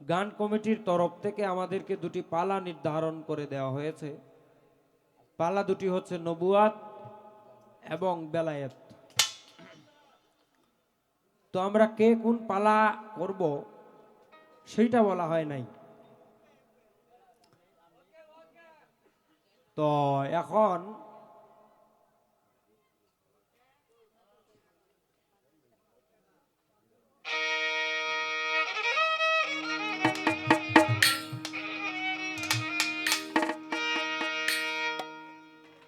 গান কমিটির তরফ থেকে আমাদেরকে দুটি পালা নির্ধারণ করে দেওয়া হয়েছে। পালা দুটি হচ্ছে নবুয়াত এবং বেলায়েত। তো আমরা কে কোন পালা করব সেইটা বলা হয় নাই। তো এখন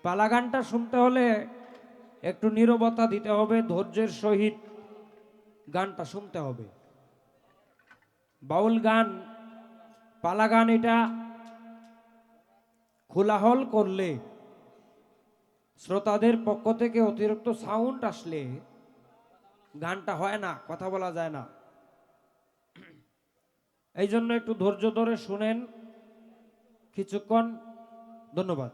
পালা গানটা শুনতে হলে একটু নীরবতা দিতে হবে, ধৈর্যের সহিত গানটা শুনতে হবে। বাউল গান, পালা গান এটা খোলাহল করলে, শ্রোতাদের পক্ষ থেকে অতিরিক্ত সাউন্ড আসলে গানটা হয় না, কথা বলা যায় না। এই জন্য একটু ধৈর্য ধরে শুনেন কিছুক্ষণ। ধন্যবাদ।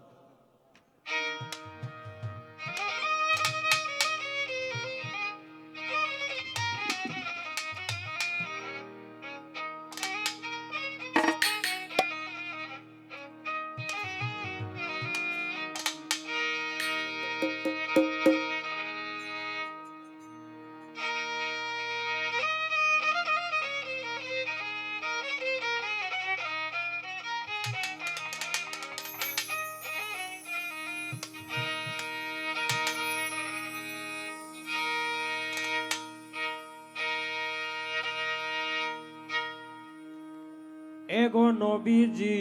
এগো নবীজি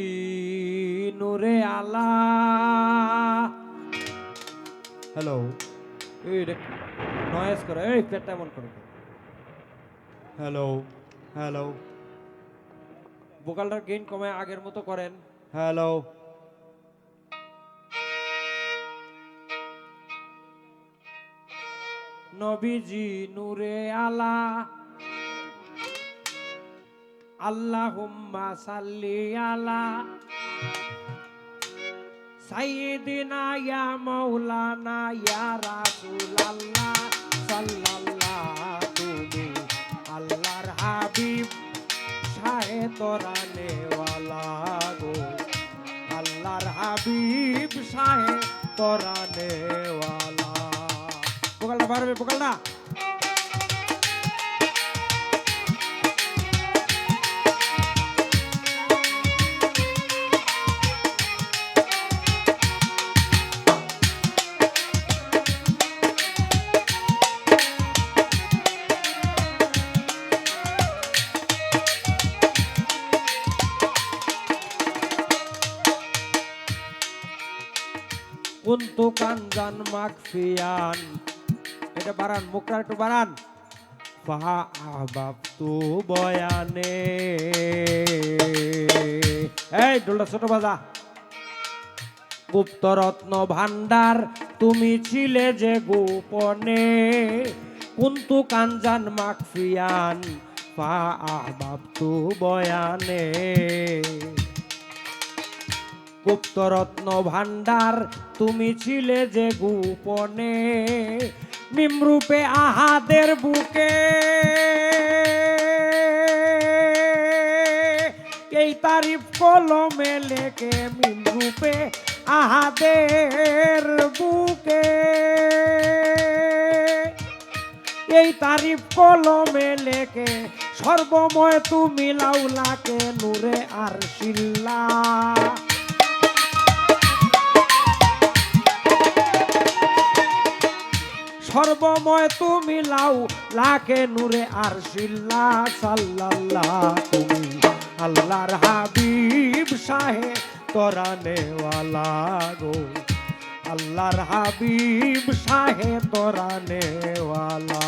নূরে আলা। হ্যালো, এই নয়েজ করে, এই পেটটা এমন করে। হ্যালো হ্যালো, ভোকালটার গেইন কমে আগের মতো করেন। হ্যালো, নবীজি নূরে আলা, আল্লাহুম্মা সাল্লি আলা সাইয়্যিদিনা ইয়া মাওলানা ইয়া রাসূলুল্লাহ সাল্লাল্লাহু। তুমি আল্লাহর হাবিব শাহে তোরানে ওয়ালা গো, আল্লাহর হাবিব শাহে তোরানে ওয়ালা। ভোকালটা বাড়বে, ভোকালটা। কুন্তু কানজান মাকফিয়ান, এটা বাড়ান, মুখটা একটু বাড়ান। ফাহা আহবাবতু বয়ানে, এই ঢোলটা ছোট বাজা। গুপ্তরত্ন ভান্ডার তুমি ছিলে যে গোপনে, কুন্তু কানজান মাকফিয়ান ফাহা আহবাবতু বয়ানে। গুপ্তরত্ন ভান্ডার তুমি ছিলে যে গোপনে, মিমরূপে আহাদের বুকে এই তারিফ কলমে লেখে, মিমরূপে আহাদের বুকে এই তারিফ কলমে লেখে, সর্বময় তুমি লাউলাকে নূরে আর শিল্লা। সর্বময় তুমি লাউ লাকে নূরে আর শিল্লা সাল্লাল্লাহ। তুমি আল্লাহর হাবিব শাহে তোরানে ওয়ালা গো, আল্লাহর হাবিব শাহে তোরানে ওয়ালা।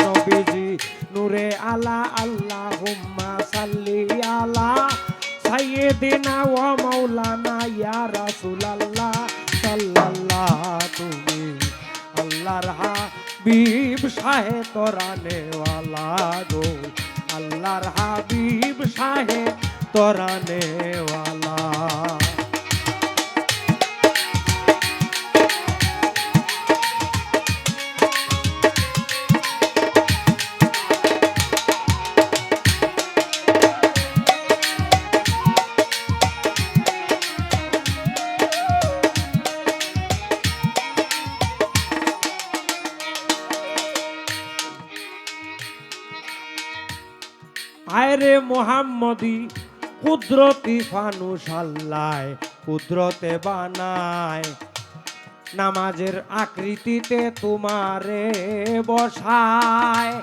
নবীজি নূরে আলা, আল্লাহুম্মা সাল্লি আলা সাইয়্যিদিনা ওয়া মাওলানা ইয়া রাসূলুল্লাহ সাল্লাল্লাহ। তুমি আল্লাহর হাবিব শাহে তোরানে ওয়ালা গো, আল্লাহর হাবিব শাহে তোরানে ওয়ালা। আয়রে মোহাম্মদী কুদরতি ফানুস আল্লাহ কুদরতে বানায় নামাজের আকৃতিতে তোমারে বসায়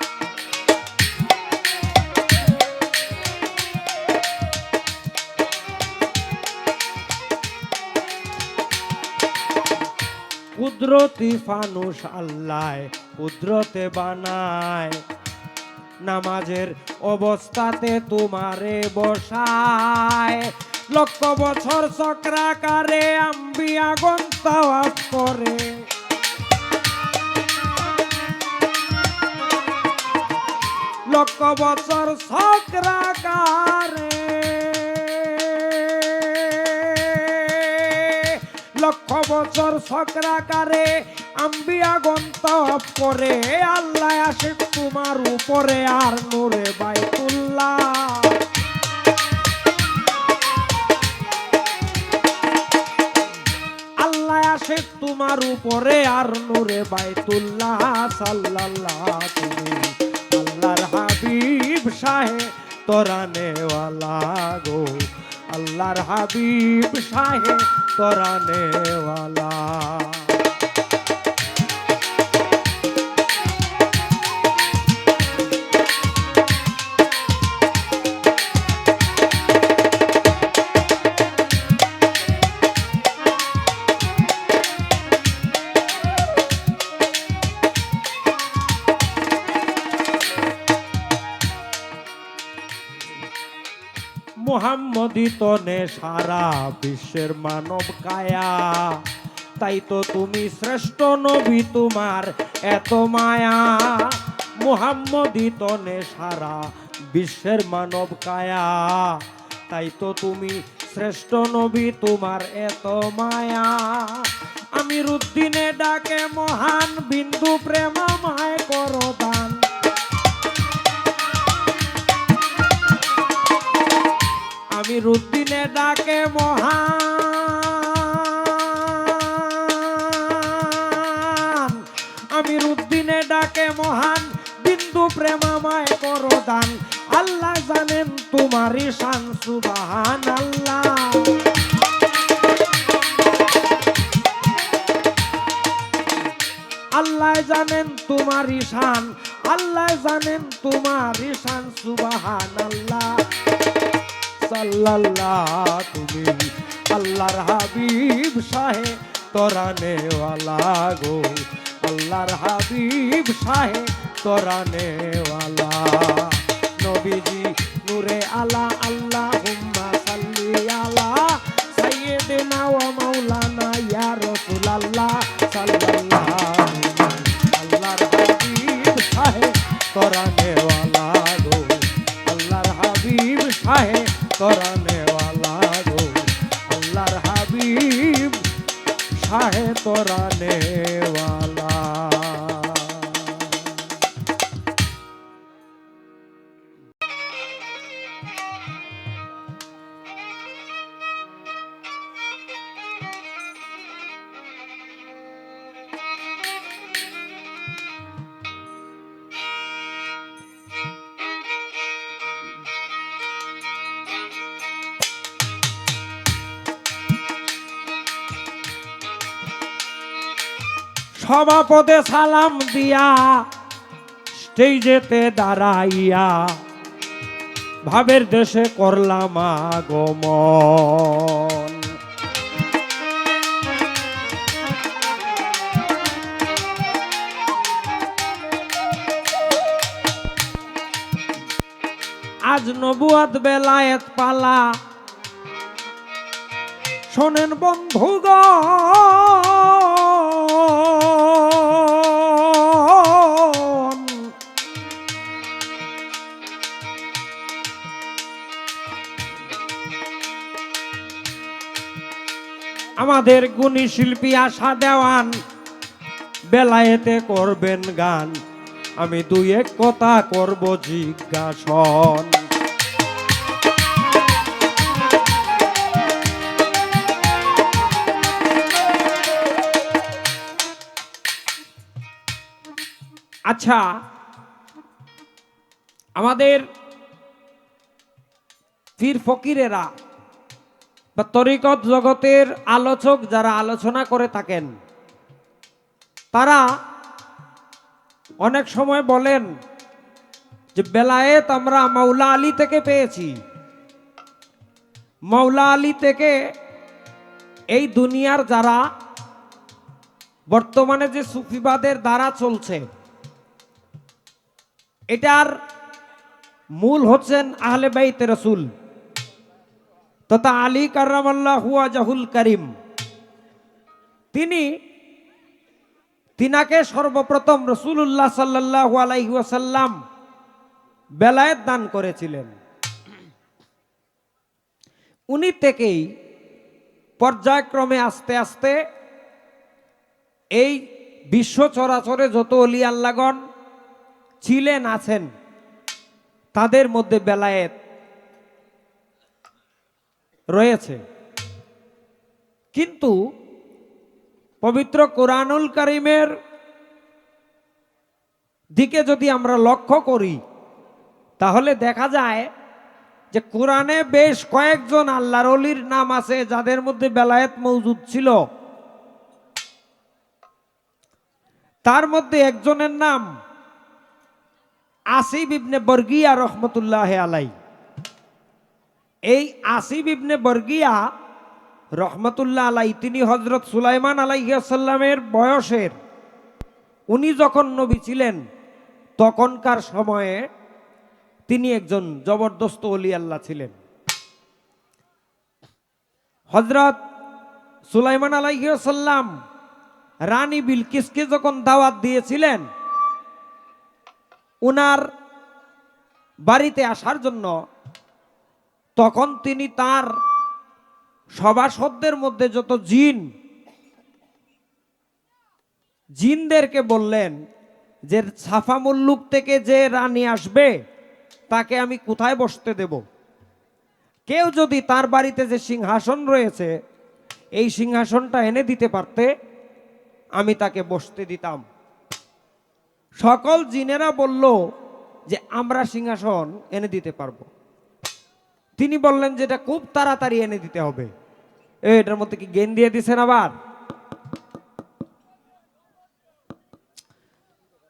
কুদরতি ফানুস আল্লাহ কুদরতে বানায় নামাজের অবস্থাতে তোমারে বসায় লক্ষ বছর চক্রাকারে আম্বিয়াগণ তাওয়াফ করে লক্ষ বছর চক্রাকারে লক্ষ বছর চক্রাকারে আম্বিয়াগণ তাওয়াফ করে আল্লাহ আসে তোমার উপরে আর নূরে বাইতুল্লাহ আল্লাহ আসে তোমার উপরে আর নূরে বাইতুল্লাহ সাল্লাল্লাহ তুমি আল্লাহর হাবিব শাহে তরানেওয়ালা গো আল্লাহর হাবিব শাহে তরানেওয়ালা মুহাম্মদী তনে সারা বিশ্বের মানব কায়া তাই তো তুমি শ্রেষ্ঠ নবী তোমার এত মায়া মুহাম্মদী তনে সারা বিশ্বের মানব কায়া তাই তো তুমি শ্রেষ্ঠ নবী তোমার এত মায়া আমির উদ্দিনে ডাকে মহান বিন্দু প্রেমাময় করো দান আমির উদ্দিনে ডাকে মহান আমির উদ্দিনে ডাকে মহান বিন্দু প্রেমাময় করো দান আল্লাহ জানেন তোমারই শান সুবহানাল্লাহ আল্লাহ জানেন তোমারই শান আল্লাহ জানেন তোমারই শান সুবহানাল্লাহ সাল্লাল্লাহ তুমি আল্লাহর হাবিব শাহে তরানেওয়ালা গো আল্লাহর হাবিব শাহে তরানেওয়ালা নবীজি নূরে আলা আল্লাহুম্মা সাল্লি আলা সাইয়্যিদিনা ওয়া মাওলানা ইয়া রাসূলুল্লাহ সাল্লাল্লাহু আল্লাহর হাবিব শাহে তরানেওয়ালা গো আল্লাহর হাবিব শাহে তরানেওয়ালা গো আল্লাহর হাবিব শাহে তরানেওয়ালা সভাপদে সালাম দিয়া স্টেজেতে দাঁড়াইয়া ভাবের দেশে করলাম আগমন আজ নবুয়াত বেলায়েত পালা শোনেন বন্ধুগণ আমাদের গুণী শিল্পী আশা দেওয়ান বেলায়েতে করবেন গান আমি দুই এক কথা করব জিজ্ঞাসন আচ্ছা আমাদের পীর ফকিরেরা বা তরিকত জগতের আলোচক যারা আলোচনা করে থাকেন, তারা অনেক সময় বলেন যে বেলায়েত আমরা মাওলা আলী থেকে পেয়েছি। মাওলা আলী থেকে এই দুনিয়ার যারা বর্তমানে যে সুফিবাদের দ্বারা চলছে, এটার মূল হচ্ছেন আহলে বাইত রাসূল তথা আলী কাররামাল্লাহু ওয়াজহুল কারীম। তিনাকে সর্বপ্রথম রাসূলুল্লাহ সাল্লাল্লাহু আলাইহি ওয়াসাল্লাম বেলায়েত দান করেছিলেন। উনি থেকেই পর্যায়ক্রমে আস্তে আস্তে এই বিশ্ব চরাচরে যত ওলি আল্লাহগণ ছিলেন আছেন, তাদের মধ্যে বেলায়েত রয়েছে। কিন্তু পবিত্র কোরআনুল কারীমের দিকে যদি আমরা লক্ষ্য করি, তাহলে দেখা যায় যে কোরআনে বেশ কয়েকজন আল্লাহর ওলির নাম আছে যাদের মধ্যে বেলায়েত মওজুদ ছিল। তার মধ্যে একজনের নাম আসিব ইবনে বরগিয়া রহমতুল্লাহ আলাই। এই আসিব ইবনে বরগিয়া রহমতুল্লাহ আলাই তিনি হযরত সুলাইমান আলাইহিস সালামের বয়সের। উনি যখন নবী ছিলেন তখনকার সময়ে তিনি একজন জবরদস্ত ওলি আল্লাহ ছিলেন। হযরত সুলাইমান আলাইহিস সালাম রানী বিলকিসকে যখন দাওয়াত দিয়েছিলেন উনার বাড়িতে আসার জন্য, তখন তিনি তার সভাসদদের মধ্যে যত জিনদেরকে বললেন যে সাফা মুল্লুক থেকে যে রানী আসবে তাকে আমি কোথায় বসতে দেব। কেউ যদি তার বাড়িতে যে সিংহাসন রয়েছে এই সিংহাসনটা এনে দিতে পারতে আমি তাকে বসতে দিতাম। সকল জিনেরা বলল যে আমরা সিংহাসন এনে দিতে পারবো। তিনি বললেন যে এটা খুব তাড়াতাড়ি এনে দিতে হবে। এটার মধ্যে কি জ্ঞান দিয়ে দিছেন আবার?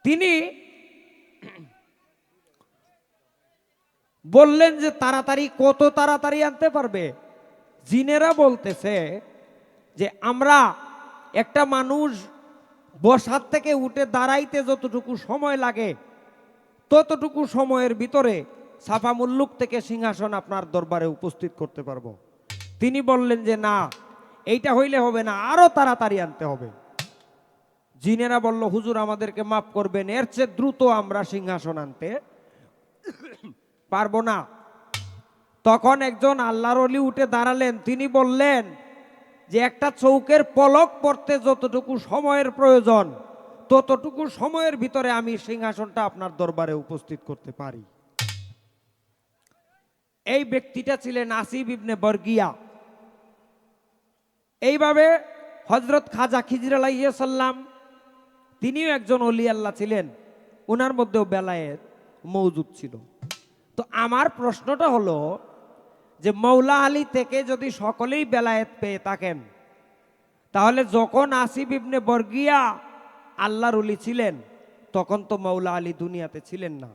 তিনি বললেন যে তাড়াতাড়ি, কত তাড়াতাড়ি আনতে পারবে? জিনেরা বলতেছে যে আমরা একটা মানুষ বসার থেকে উঠে দাঁড়াইতে যতটুকু সময় লাগে ততটুকু সময়ের ভিতরে সাফা মুল্লুক থেকে সিংহাসন আপনার দরবারে উপস্থিত করতে পারবো। তিনি বললেন যে না, এইটা হইলে হবে না, আরো তাড়াতাড়ি আনতে হবে। জিনেরা বলল হুজুর আমাদেরকে মাফ করবেন, এর চেয়ে দ্রুত আমরা সিংহাসন আনতে পারবো না। তখন একজন আল্লাহর ওলি উঠে দাঁড়ালেন। তিনি বললেন যে একটা চৌকের পলক পড়তে যতটুকু সময়ের প্রয়োজন ততটুকু সময়ের ভিতরে আমি সিংহাসনটা আপনার দরবারে উপস্থিত করতে পারি। এই ব্যক্তিটা ছিলেন আসিব ইবনে বরগিয়া। এইভাবে হযরত খাজা খিজির আলাইহিস সালাম তিনিও একজন ওলি আল্লাহ ছিলেন, ওনার মধ্যেও বেলায়েত মওজুদ ছিল। তো আমার প্রশ্নটা হলো যে মাওলা আলী থেকে যদি সকলেই বেলায়েত পেয়ে থাকেন, তাহলে যখন আসিব ইবনে বরগিয়া আল্লাহর ওলি ছিলেন তখন তো মাওলা আলী দুনিয়াতে ছিলেন না।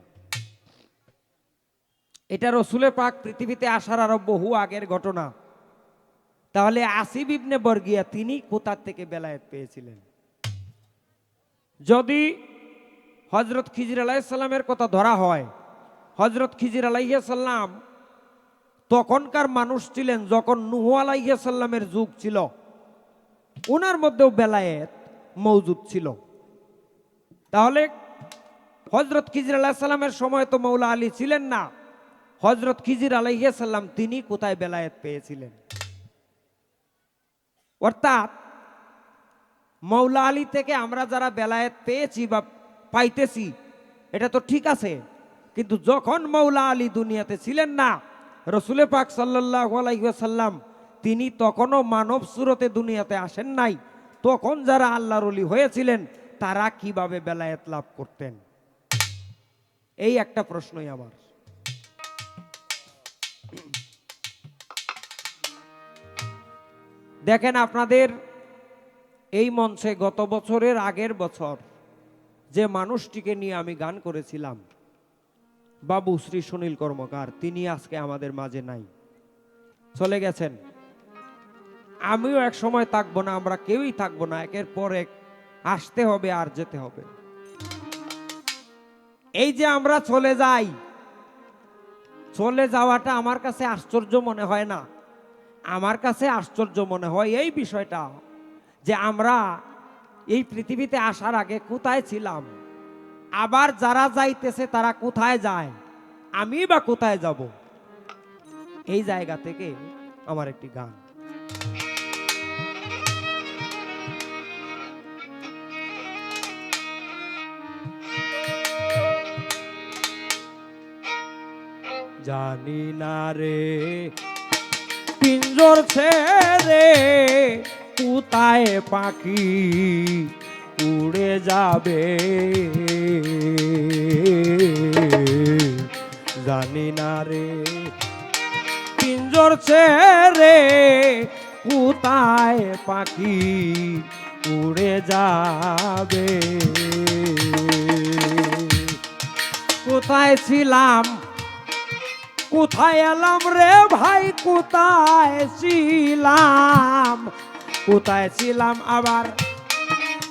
এটা রসুলে পাক পৃথিবীতে আসার আরো বহু আগের ঘটনা। তাহলে আসিব ইবনে বরগিয়া তিনি কোথা থেকে বেলায়েত পেয়েছিলেন? যদি হযরত খিজির আলাইহিস সালামের কথা ধরা হয়, হযরত খিজির আলাইহিস সালাম তখনকার মানুষ ছিলেন যখন নূহ আলাইহিস সালামের যুগ ছিল, ওনার মধ্যেও বেলায়েত মওজুদ ছিল। তাহলে হযরত খিজির আলাইহিস সালামের সময় তো মাওলা আলী ছিলেন না, হযরত খিজির আলাইহিস সালাম তিনি কোথায় বেলায়েত পেয়েছিলেন? অর্থাৎ মাওলা আলী থেকে আমরা যারা বেলায়েত পেয়েছি বা পাইতেছি এটা তো ঠিক আছে, কিন্তু যখন মাওলা আলী দুনিয়াতে ছিলেন না, রসুলে পাক সাল্লাল্লাহু আলাইহি ওয়াসাল্লাম তিনি তখনও মানব সুরতে দুনিয়াতে আসেন নাই, তখন যারা আল্লাহর ওলি হয়েছিলেন তারা কিভাবে বেলায়েত লাভ করতেন? এই একটা প্রশ্নই আমার। দেখেন আপনাদের এই মঞ্চে গত বছরের আগের বছর যে মানুষটিকে নিয়ে আমি গান করেছিলাম, বাবু শ্রী সুনীল কর্মকার, তিনি আজকে আমাদের মাঝে নাই, চলে গেছেন। আমিও এক সময় থাকবো না, আমরা কেউই থাকবো না, একের পর এক আসতে হবে আর যেতে হবে। এই যে আমরা চলে যাই, চলে যাওয়াটা আমার কাছে আশ্চর্য মনে হয় না। আমার কাছে আশ্চর্য মনে হয় এই বিষয়টা যে আমরা এই পৃথিবীতে আসার আগে কোথায় ছিলাম, আবার যারা যাইতেছে তারা কোথায় যায়, আমি বা কোথায় যাব। এই জায়গা থেকে আমার একটি গান। জানি না রে পিঞ্জর ছেড়ে কোথায় পাখি উড়ে যাবে, জানি না রে পিঞ্জর ছেড়ে কোথায় পাখি উড়ে যাবে। কোথায় ছিলাম কোথায় এলাম রে ভাই, কোথায় ছিলাম কোথায় ছিলাম, আবার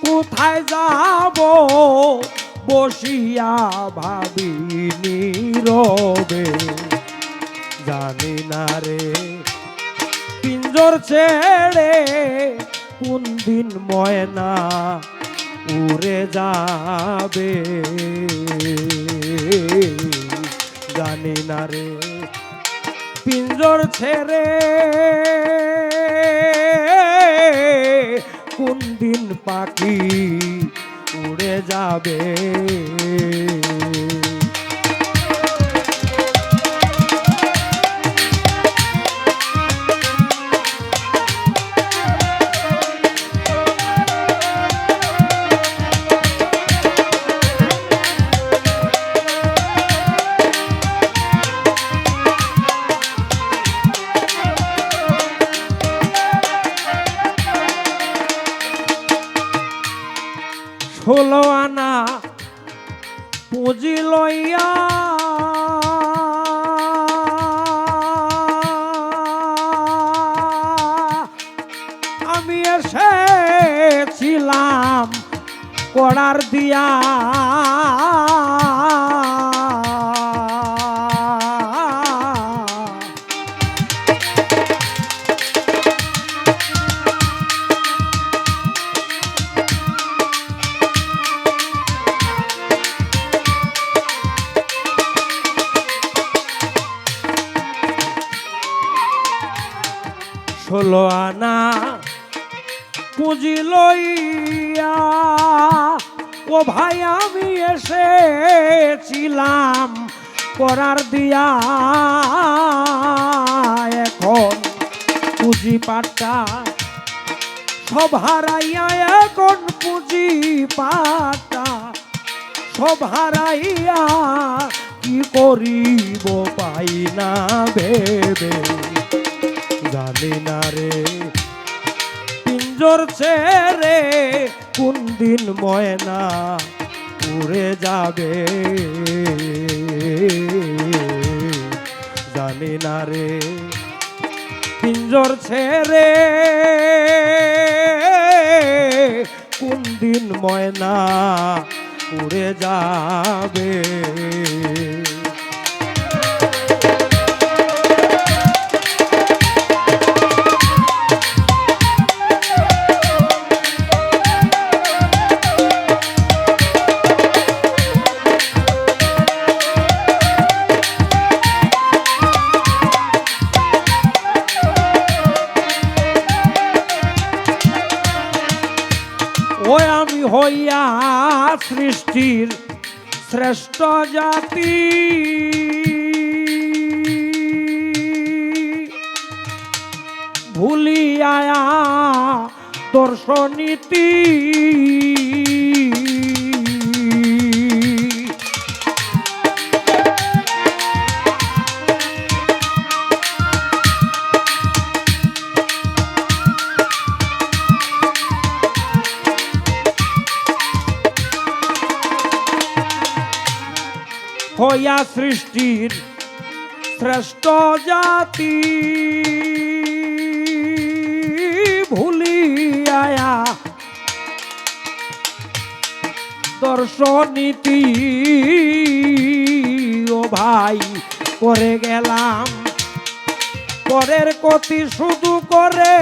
কোথায় যাব বসিয়া ভাবি নীরবে, জানি না রে পিঞ্জর ছেড়ে কোন দিন ময়না উড়ে যাবে, জানি না রে পিঞ্জর ছেড়ে কোন দিন পাখি উড়ে যাবে। ষোলো আনা পুঁজি লইয়া আমি এসেছিলাম কড়ার দিয়া, ষোলো আনা পুঁজি লইয়া ও ভাই আমি এসেছিলাম করার দিয়া, এখন পুঁজি পাটা সব হারাইয়া, এখন পুঁজি পাটা সব হারাইয়া কি করিব পাই না ভেবে, জানি না রে পিঞ্জর ছেড়ে কোন দিন ময়না উড়ে যাবে, জানি না রে পিঞ্জর ছেড়ে কোন দিন ময়না উড়ে যাবে। ওই আমি হইয়া সৃষ্টির শ্রেষ্ঠ জাতি, ভুলিয়া দর্শনীতি, সৃষ্টির শ্রেষ্ঠ জাতি ভুলিয়া দর্শনীতি ও ভাই করে গেলাম, পরের ক্ষতি শুধু করে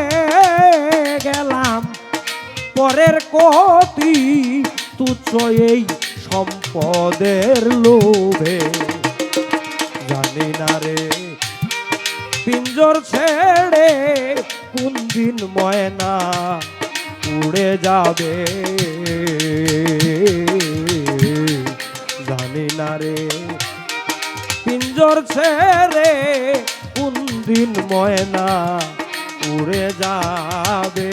গেলাম, পরের ক্ষতি তুচ্ছ এই সম্পদের লোভে। জানি না রে পিঞ্জর ছেড়ে কোন দিন ময়না উড়ে যাবে, জানি না রে পিঞ্জর ছেড়ে কোন দিন ময়না উড়ে যাবে।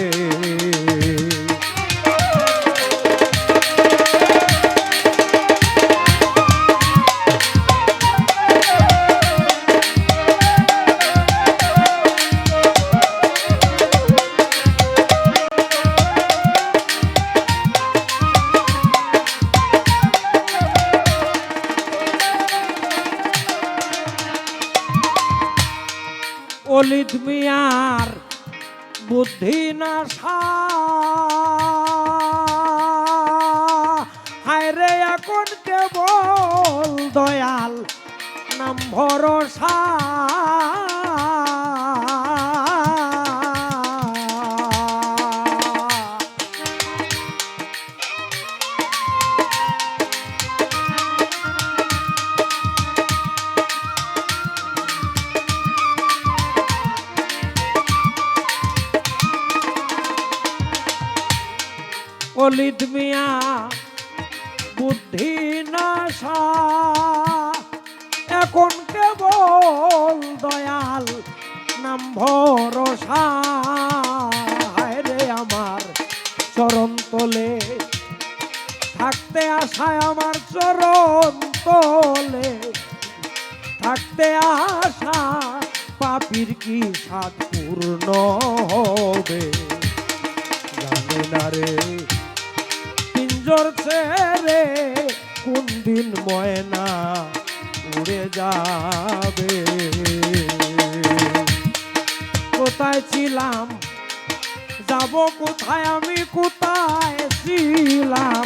অলিদ মিয়ার বুদ্ধি নাশা, হায়রে এখন কেবল দয়াল নাম ভরসা। অলিদ মিয়া বুদ্ধি নাশা, এখন কেবল দয়াল নাম ভরসা। রে আমার চরণ তলে থাকতে আশায়, আমার চরণ তলে থাকতে আশা, পাপীর কি সাধ পূর্ণ হবে। জানি না রে পিঞ্জর ছেড়ে কোন দিন ময়না উড়ে যাবে। কোথায় ছিলাম যাব কোথায়, আমি কোথায় ছিলাম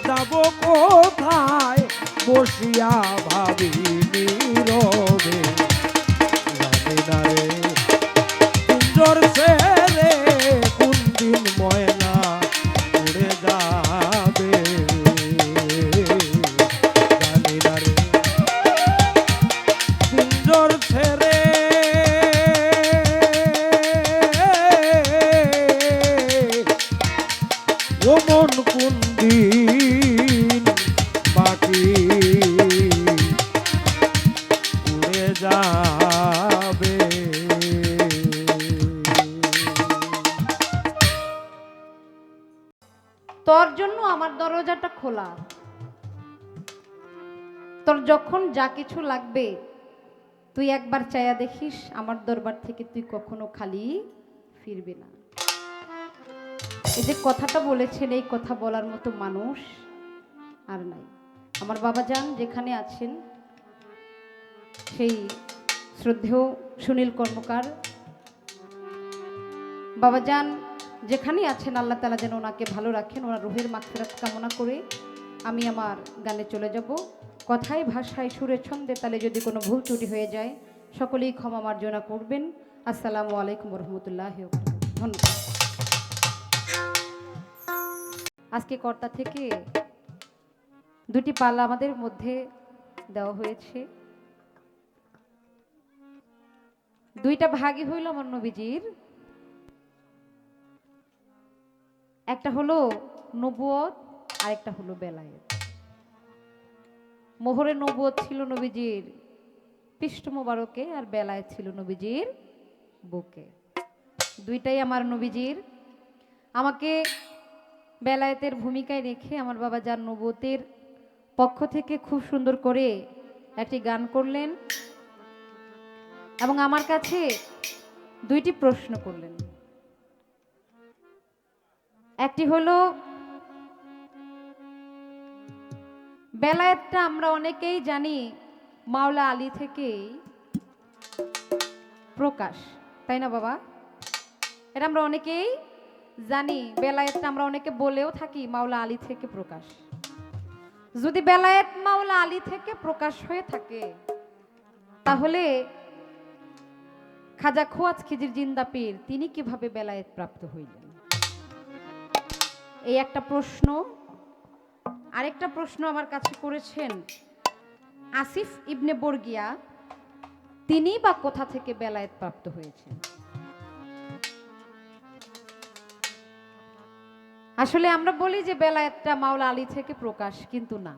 যাব কোথায়, বসিয়া ভাবি নীরবে। জানি না রে পিঞ্জর ছেড়ে কোন দিন ময়না উড়ে যাবে। জানি না রে পিঞ্জর ছেড়ে ও মন কোন দিন বাকি উড়ে যাবে। তোর জন্য আমার দরজাটা খোলা, তোর যখন যা কিছু লাগবে তুই একবার চাইয়া দেখিস, আমার দরবার থেকে তুই কখনো খালি ফিরবি না। এই যে কথাটা বলেছেন, এই কথা বলার মতো মানুষ আর নাই। আমার বাবাজান যেখানে আছেন, সেই শ্রদ্ধেয় সুনীল কর্মকার বাবাজান যেখানেই আছেন, আল্লাহ তাআলা যেন ওনাকে ভালো রাখেন। ওনার রুহের মাগফিরাত কামনা করে আমি আমার গানে চলে যাব। কথায় ভাষায় সুরে ছন্দে তালে যদি কোনো ভুল ত্রুটি হয়ে যায়, সকলেই ক্ষমা মার্জনা করবেন। আসসালামু আলাইকুম রহমতুল্লাহ। ধন্যবাদ। আজকে কর্তা থেকে দুটি পালা আমাদের মধ্যে দেওয়া হয়েছে। দুইটা ভাগই হইল আমার নবীজির। একটা হলো নবুয়ত আর একটা হলো বেলায়েত। মোহরে নবুয়ত ছিল নবীজির পৃষ্ঠ মোবারকে, আর বেলায়েত ছিল নবীজির বুকে। দুইটাই আমার নবীজির। আমাকে বেলায়েতের ভূমিকায় রেখে আমার বাবা যার নবুয়তের পক্ষ থেকে খুব সুন্দর করে একটি গান করলেন এবং আমার কাছে দুইটি প্রশ্ন করলেন। একটি হলো বেলায়েতটা আমরা অনেকেই জানি মাওলা আলী থেকেই প্রকাশ, তাই না বাবা? এটা আমরা অনেকেই জানি, বেলায়েতটা আমরা অনেকে বলেও থাকি মাওলা আলী থেকে প্রকাশ। যদি বেলায়েত মাওলা আলী থেকে প্রকাশ হয়ে থাকে, তাহলে খাজা খোয়াজ খিজির জিন্দা পীর তিনি কিভাবে বেলায়েত প্রাপ্ত হইলেন? এই একটা প্রশ্ন। আরেকটা প্রশ্ন আমার কাছে করেছেন আসিফ ইবনে বর্গিয়া, তিনি বা কোথা থেকে বেলায়েত প্রাপ্ত হয়েছেন? আসলে আমরা বলি যে বেলায়েতটা মাওলা আলী থেকে প্রকাশ, কিন্তু না।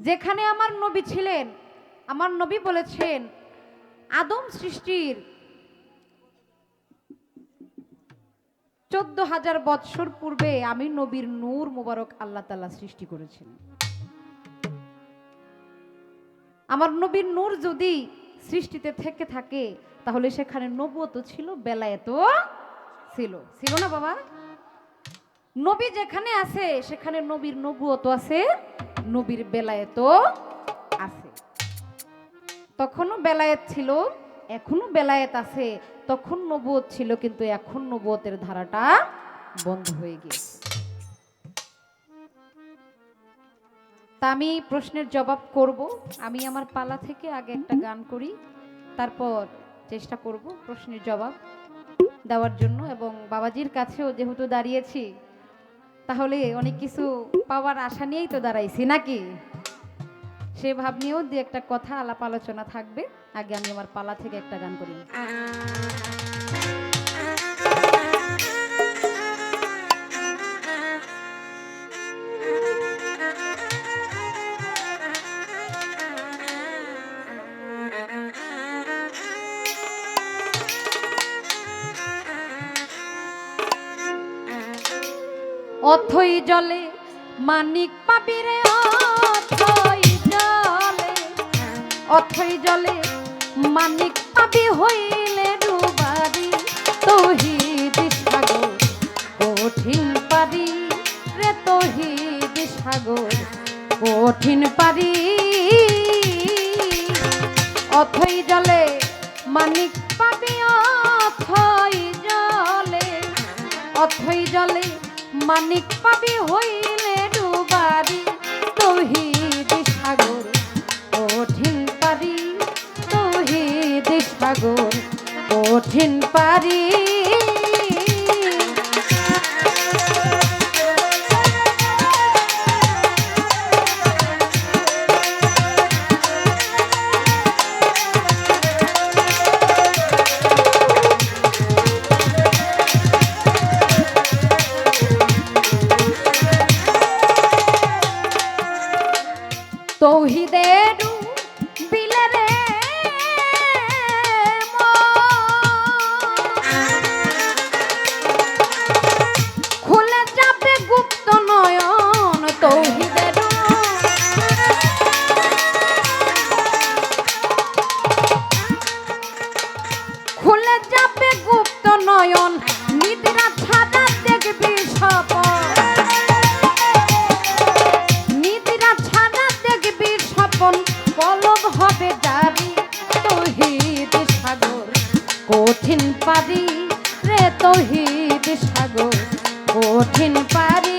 যেখানে আমার নবী ছিলেন, আমার নবী বলেছেন আদম সৃষ্টির 14,000 বৎসর পূর্বে আমি নবীর নূর মুবারক আল্লাহ তাআলা সৃষ্টি করেছেন। আমার নবীর নূর যদি সৃষ্টিতে থেকে থাকে, তাহলে সেখানে নবুয়ত ছিল, বেলায়েতও ছিল। ছিল না বাবা? নবী যেখানে আছে সেখানে নবীর নবুয়ত আছে, নবীর বেলায়েতও আছে। তখনও বেলায়েত ছিল, এখনো বেলায়েত আছে। তখন নবুয়ত ছিল, কিন্তু এখন নবুয়তের ধারাটা বন্ধ হয়ে গিয়েছে। তা আমি প্রশ্নের জবাব করব। আমি আমার পালা থেকে আগে একটা গান করি, তারপর চেষ্টা করব প্রশ্নের জবাব দেওয়ার জন্য। এবং বাবাজির কাছেও যেহেতু দাঁড়িয়েছি, তাহলে অনেক কিছু পাওয়ার আশা নিয়েই তো দাঁড়াইছি নাকি? সে ভাব নিয়েও দু একটা কথা আলাপ আলোচনা থাকবে। আগে আমি আমার পালা থেকে একটা গান করি। অথই জলে মানিক পাবি রে, অথই জলে, অথই জলে মানিক পাবি হইলে ডুবারি, তৌহিদ সাগর কঠিন পারি রে, তৌহিদ সাগর কঠিন পারি। অথই জলে মানিক পাবি, অথই জলে, অথই জলে মানিক পাবি হইলে ডুবারি, তৌহিদ সাগর কঠিন পারি, তৌহিদ সাগর কঠিন পারি। তৌহিদের বিলে রে খুলে যাবে গুপ্ত নয়ন, তৌহিদের খুলে যাবে গুপ্ত নয়ন, নিদ্রা ছাড়া দেখবি স্বপন, পলব হবে জারি, তৌহিদ সাগর কঠিন পারি রে, তৌহিদ সাগর কঠিন পারি।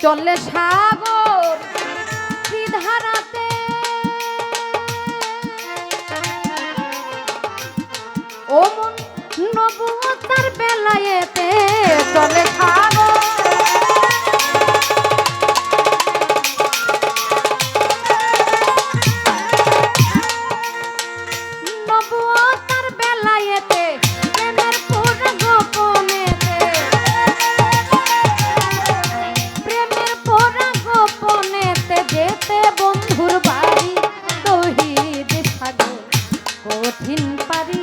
চলে সাগর কি ধারাতে, ও মন নবুয়তার বেলায়েতে, চলে সাগর নবুয়তার বেলায়েতে, প্রেমের পুর গোপনেতে, যেতে বন্ধুর বাড়ি, তৌহিদ সাগর কঠিন পারি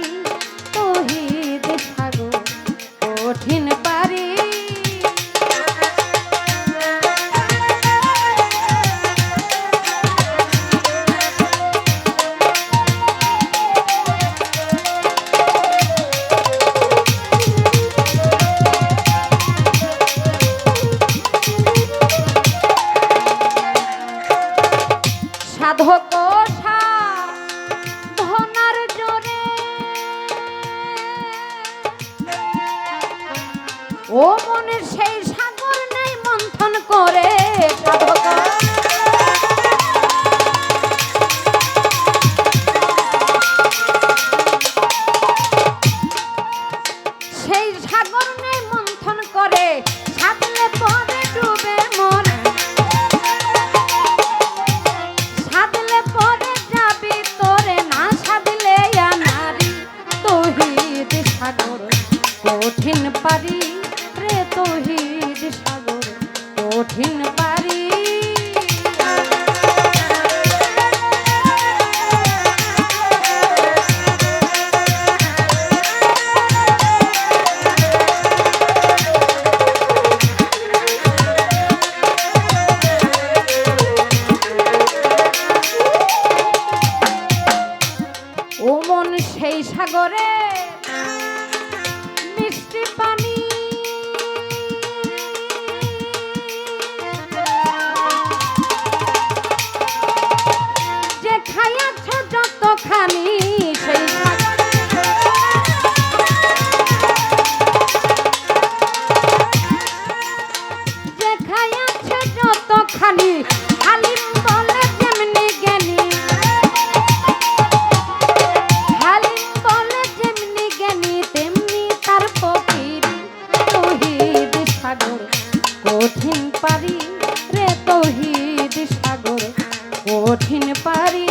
সাধক ধনার জোরে ও মনে সেই সাগর নেই মন্থন করে সাধক সেই সাগর নেই মন্থন করে সাধলে পরে ডুবে মরে সাধলে পরে যাবি তোরে না সাধলে নারী তৌহিদ সাগর কঠিন পারি রে তৌহিদ সাগর কঠিন পারি ও মন সেই সাগরে মিষ্টি পানি যে খাইয়াছ যতখানি সেই যে খাইয়াছ যতখানি আলিম বলে যেমনি জ্ঞানী হালিম বলে যেমনি জ্ঞানী তেমনি তার ফকির তৌহিদ সাগর কঠিন পারি রে তৌহিদ সাগর কঠিন পারি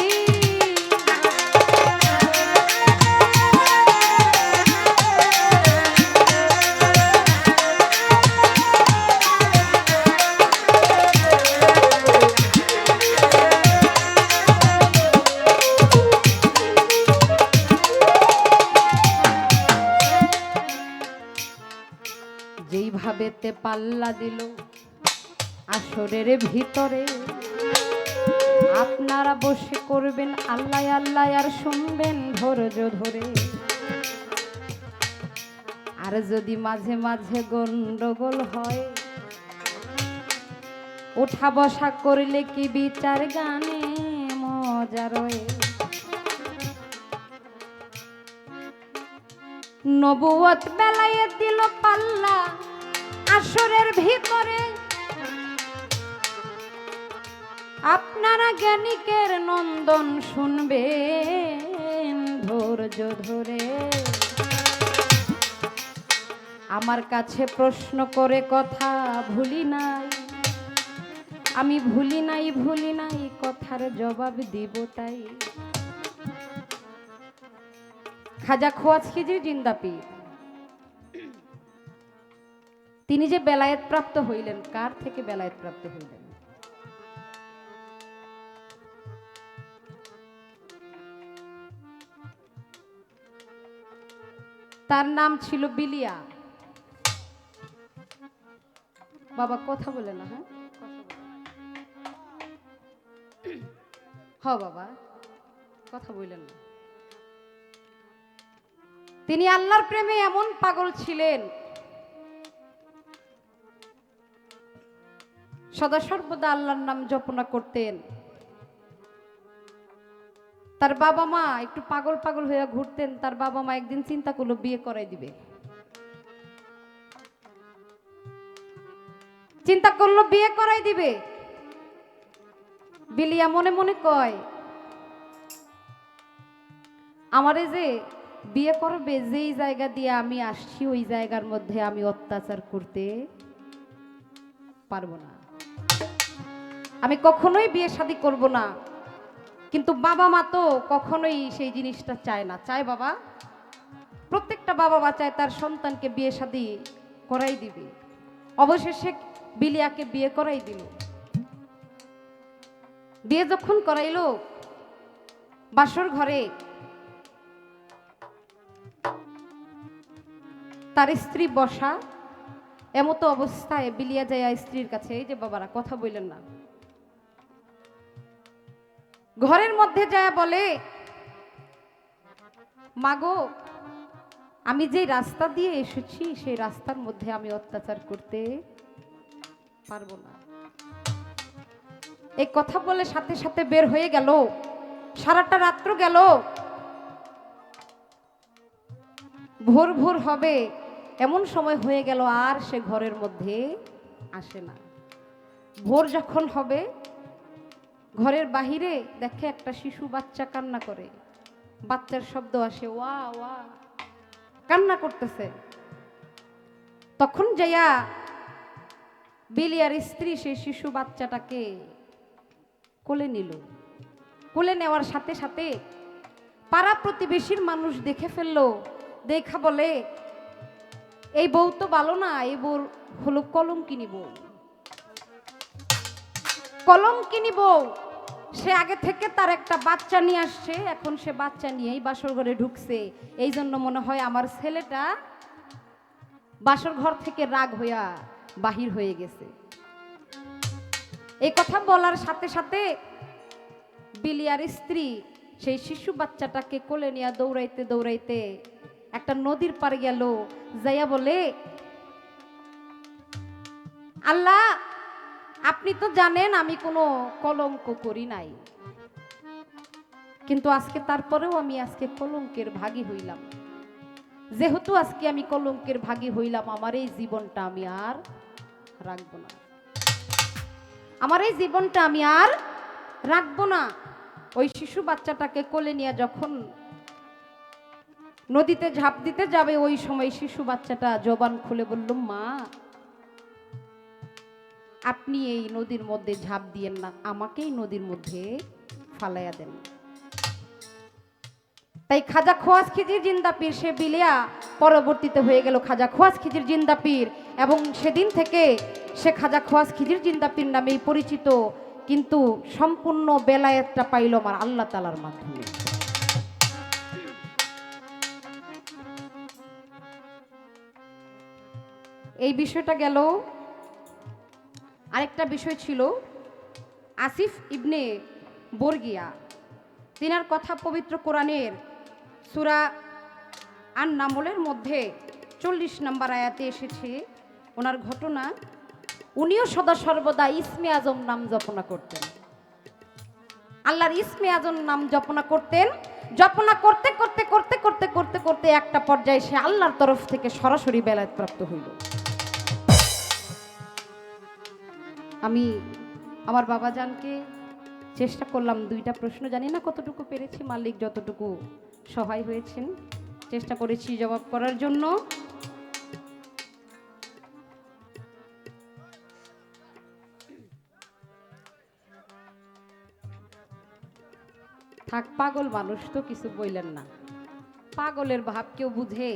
যেইভাবে তে পাল্লা দিল আসরের ভিতরে আপনারা বসে করবেন আল্লাহ আল্লাহ আর শুনবেন ধৈর্য ধরে আর যদি মাঝে মাঝে গন্ডগোল হয় ওঠা বসা করলে কি বিচার গানে মজা রয়ে নবুয়ত বেলায় দিল পাল্লা আসরের ভিতরে আপনারা জ্ঞানীকের নন্দন শুনবেন ধৈর্য ধরে আমার কাছে প্রশ্ন করে কথা ভুলি নাই আমি ভুলি নাই কথার জবাব দিব তাই খাজা খোয়াজ খিজির জিন্দা পীর তিনি যে বেলায়েত প্রাপ্ত হইলেন কার থেকে বেলায়েত প্রাপ্ত হইলেন তার নাম ছিল বিলিয়া বাবা কথা বলে না হ্যাঁ বাবা কথা বললেন না তিনি আল্লাহর প্রেমে এমন পাগল ছিলেন সদা সর্বদা আল্লাহর নাম জপনা করতেন তার বাবা মা একটু পাগল পাগল হয়ে ঘুরতেন তার বাবা মা একদিন চিন্তা করলো বিয়ে করাই দিবে চিন্তা করলো বিয়ে করাই দিবে বিলিয়া মনে মনে কয় আমারে যে বিয়ে করবে যেই জায়গা দিয়ে আমি আসছি ওই জায়গার মধ্যে আমি অত্যাচার করতে পারবো না আমি কখনোই বিয়ে শাদী করব না কিন্তু বাবা মা তো কখনোই সেই জিনিসটা চায় না চায় বাবা প্রত্যেকটা বাবা মা চায় তার সন্তানকে বিয়ে শাদী করাই দিবে অবশেষে বিলিয়াকে বিয়ে করাই দিল বিয়ে যখন করাইলো বাসর ঘরে তার স্ত্রী বসা এমতো অবস্থায় বিলিয়া যায় স্ত্রীর কাছে এই যে বাবারা কথা বললেন না ঘরের মধ্যে যায় বলে মাগো আমি যে রাস্তা দিয়ে এসেছি সেই রাস্তার মধ্যে আমি অত্যাচার করতে পারবো না এই কথা বলে সাথে সাথে বের হয়ে গেল। সারাটা রাত্র গেল, ভোর ভোর হবে এমন সময় হয়ে গেল, আর সে ঘরের মধ্যে আসে না। ভোর যখন হবে, ঘরের বাহিরে দেখে একটা শিশু বাচ্চা কান্না করে, বাচ্চার শব্দ আসে, ওয়া ওয়া, কান্না করতেছে। তখন যাইয়া বিলিয়ার স্ত্রী সেই শিশু বাচ্চাটাকে কোলে নিল। কোলে নেওয়ার সাথে সাথে পাড়া প্রতিবেশীর মানুষ দেখে ফেললো, দেখা বলে এই বউ তো ভালো না, এই বউ হলো কলঙ্কিনী বউ। কলঙ্কিনী বউ, সে আগে থেকে তার একটা বাচ্চা নিয়ে আসছে, এখন সে বাচ্চা নিয়েই বাসর ঘরে ঢুকছে। এই জন্য মনে হয় আমার ছেলেটা বাসর ঘর থেকে রাগ হইয়া বাহির হয়ে গেছে। এই কথা বলার সাথে সাথে বিলিয়ার স্ত্রী সেই শিশু বাচ্চাটাকে কোলে নিয়ে দৌড়াইতে দৌড়াইতে একটা নদীর পাড়ে গেল। যাইয়া বলে, আল্লাহ আপনি তো জানেন আমি কোনো কলঙ্ক করি নাই, কিন্তু আজকে তারপরেও আমি আজকে কলঙ্কের ভাগী হইলাম। যেহেতু আজকে আমি কলঙ্কের ভাগী হইলাম, আমার এই জীবনটা আমি আর রাখবো না, আমার এই জীবনটা আমি আর রাখবো না। ওই শিশু বাচ্চাটাকে কোলে নিয়ে যখন নদীতে ঝাঁপ দিতে যাবে, ওই সময় শিশু বাচ্চাটা জবান খুলে বলল, মা আপনি এই নদীর মধ্যে ঝাঁপ দিয়েন না, আমাকেই নদীর মধ্যে ফালাইয়া দেন। তাই খাজা খোয়াজ খিজির জিন্দা পীর সে বিলিয়া পরবর্তীতে হয়ে গেল খাজা খোয়াজ খিজির জিন্দা পীর, এবং সেদিন থেকে সে খাজা খোয়াজ খিজির জিন্দা পীর নামেই পরিচিত। কিন্তু সম্পূর্ণ বেলায়েতটা পাইল আমার আল্লাহ তাআলার মাধ্যমে। এই বিষয়টা গেল। আরেকটা বিষয় ছিল আসিফ ইবনে বর্গিয়া, তিনার কথা পবিত্র কোরআনের সূরা আন-নামলের মধ্যে 40 নম্বর আয়াতে এসেছে। ওনার ঘটনা, উনিও সদা সর্বদা ইসমে আজম নাম জপনা করতেন, আল্লাহর ইসমে আজম নাম জপনা করতেন। জপনা করতে করতে করতে করতে করতে করতে একটা পর্যায়ে সে আল্লাহর তরফ থেকে সরাসরি বেলায়েত প্রাপ্ত হইল। আমি আমার বাবাজানকে চেষ্টা করলাম 2টা প্রশ্ন, জানি না কতটুকু পেরেছি, মালিক যতটুকু সহায় হয়েছেন চেষ্টা করেছি জবাব করার জন্য। থাক, পাগল মানুষ তো কিছু বললেন না, পাগলের ভাব কেউ বুঝে?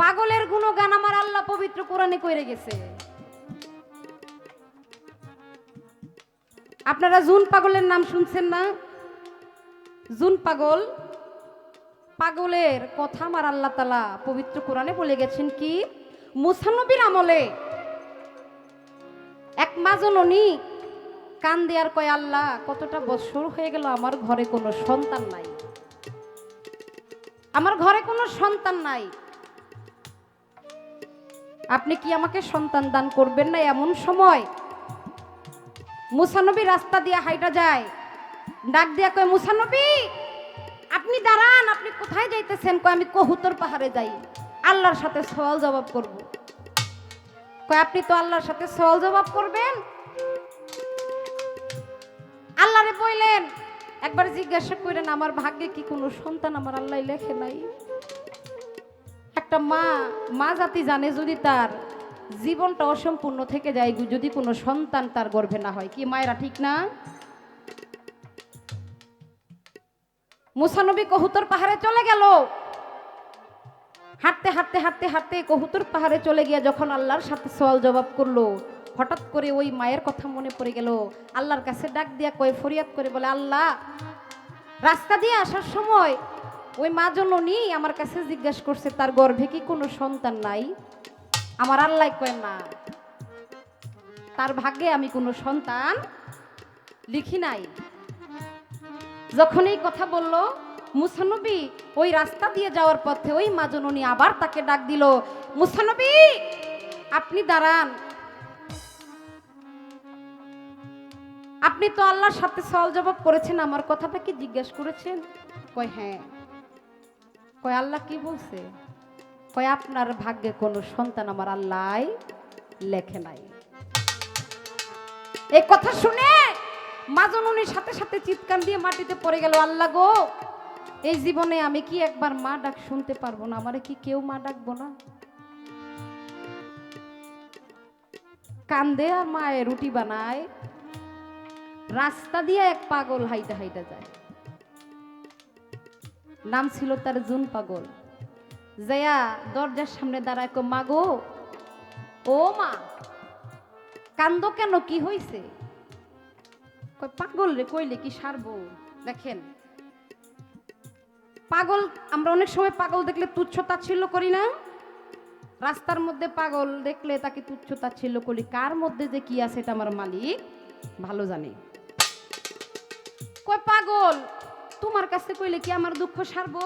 পাগলের গুণগান আমার আল্লাহ পবিত্র কোরআনে কইরে গেছে। আপনারা জুন পাগলের নাম শুনছেন না? জুন পাগল, পাগলের কথা আমার আল্লাহ তাআলা পবিত্র কোরআনে বলে গেছেন কি, মুসা নবীর আমলে এক মা জননী কান দেয়ার কয়, আল্লাহ কতটা বছর হয়ে গেল আমার ঘরে কোনো সন্তান নাই, আমার ঘরে কোনো সন্তান নাই, আপনি কি আমাকে সন্তান দান করবেন না? এমন সময় মুসা নবী রাস্তা দিয়ে হাইটা যায়, ডাক দিয়া কয়, মুসা নবী আপনি দাঁড়ান, আপনি কোথায় যাইতেছেন? কয় আমি কহুতর পাহাড়ে যাই, আল্লাহর সাথে সওয়াল জবাব করব। কয় আপনি তো আল্লাহর সাথে সওয়াল জবাব করবেন? আল্লাহরে বললেন, একবার জিজ্ঞাসা করেন আমার ভাগ্যে কি কোনো সন্তান আমার আল্লাহ লেখে নাই? একটা মা জাতি জানে যদি তার জীবনটা অসম্পূর্ণ থেকে যায়, যদি কোনো সন্তান তার গর্ভে না হয়। কি মায়েরা ঠিক না? মুসা নবী কহুতর পাহাড়ে চলে গেল, হাঁটতে হাঁটতে হাঁটতে হাঁটতে কহুতর পাহাড়ে চলে গিয়ে যখন আল্লাহর সাথে সওয়াল জবাব করলো, হঠাৎ করে ওই মায়ের কথা মনে পড়ে গেল। আল্লাহর কাছে ডাক দিয়া কয়, ফরিয়াদ করে বলে, আল্লাহ রাস্তা দিয়ে আসার সময় ওই মা জননী আমার কাছে জিজ্ঞাসা করছে তার গর্ভে কি কোনো সন্তান নাই? আমার আল্লাহ কয় না, তার ভাগ্যে আমি কোনো সন্তান লিখি নাই। যখন এই কথা বলল, মুসা নবী ওই রাস্তা দিয়ে যাওয়ার পথে ওই মা জননী আবার তাকে ডাক দিল, মুসা নবী আপনি দাঁড়ান, আপনি তো আল্লাহর সাথে সওয়াল জবাব করেছেন, আমার কথাটা কি জিজ্ঞেস করেছেন? কয় হ্যাঁ। কয় আল্লাহ কি বলছে? কয় আপনার ভাগ্যে কোনো সন্তান আমার আল্লাহ লেখে নাই। এই কথা শুনে মাজনুনির সাথে সাথে চিৎকার দিয়ে মাটিতে পড়ে গেল, আল্লাহ গো, এই জীবনে আমি কি একবার মা ডাক শুনতে পারবো না? আমারে কি কেউ মা ডাকবো না? কান্দে আর মায়ে রুটি বানায়। রাস্তা দিয়ে এক পাগল হাইটা হাইটা যায়, নাম ছিল তার জুন পাগল। যায়া দরজার সামনে দাঁড়ায়, কো মা গো, ও মা, কান্দো কেন, কি হইছে? কই পাগল রে, কইলে কি সারবো? দেখেন পাগল, আমরা অনেক সময় পাগল দেখলে তুচ্ছ তাচ্ছিল্য করি না? রাস্তার মধ্যে পাগল দেখলে তাকে তুচ্ছ তাচ্ছিল্য করি। কার মধ্যে যে কি আছে এটা আমার মালিক ভালো জানে। কই পাগল, তোমার কাছে কইলে কি আমার দুঃখ সারবো?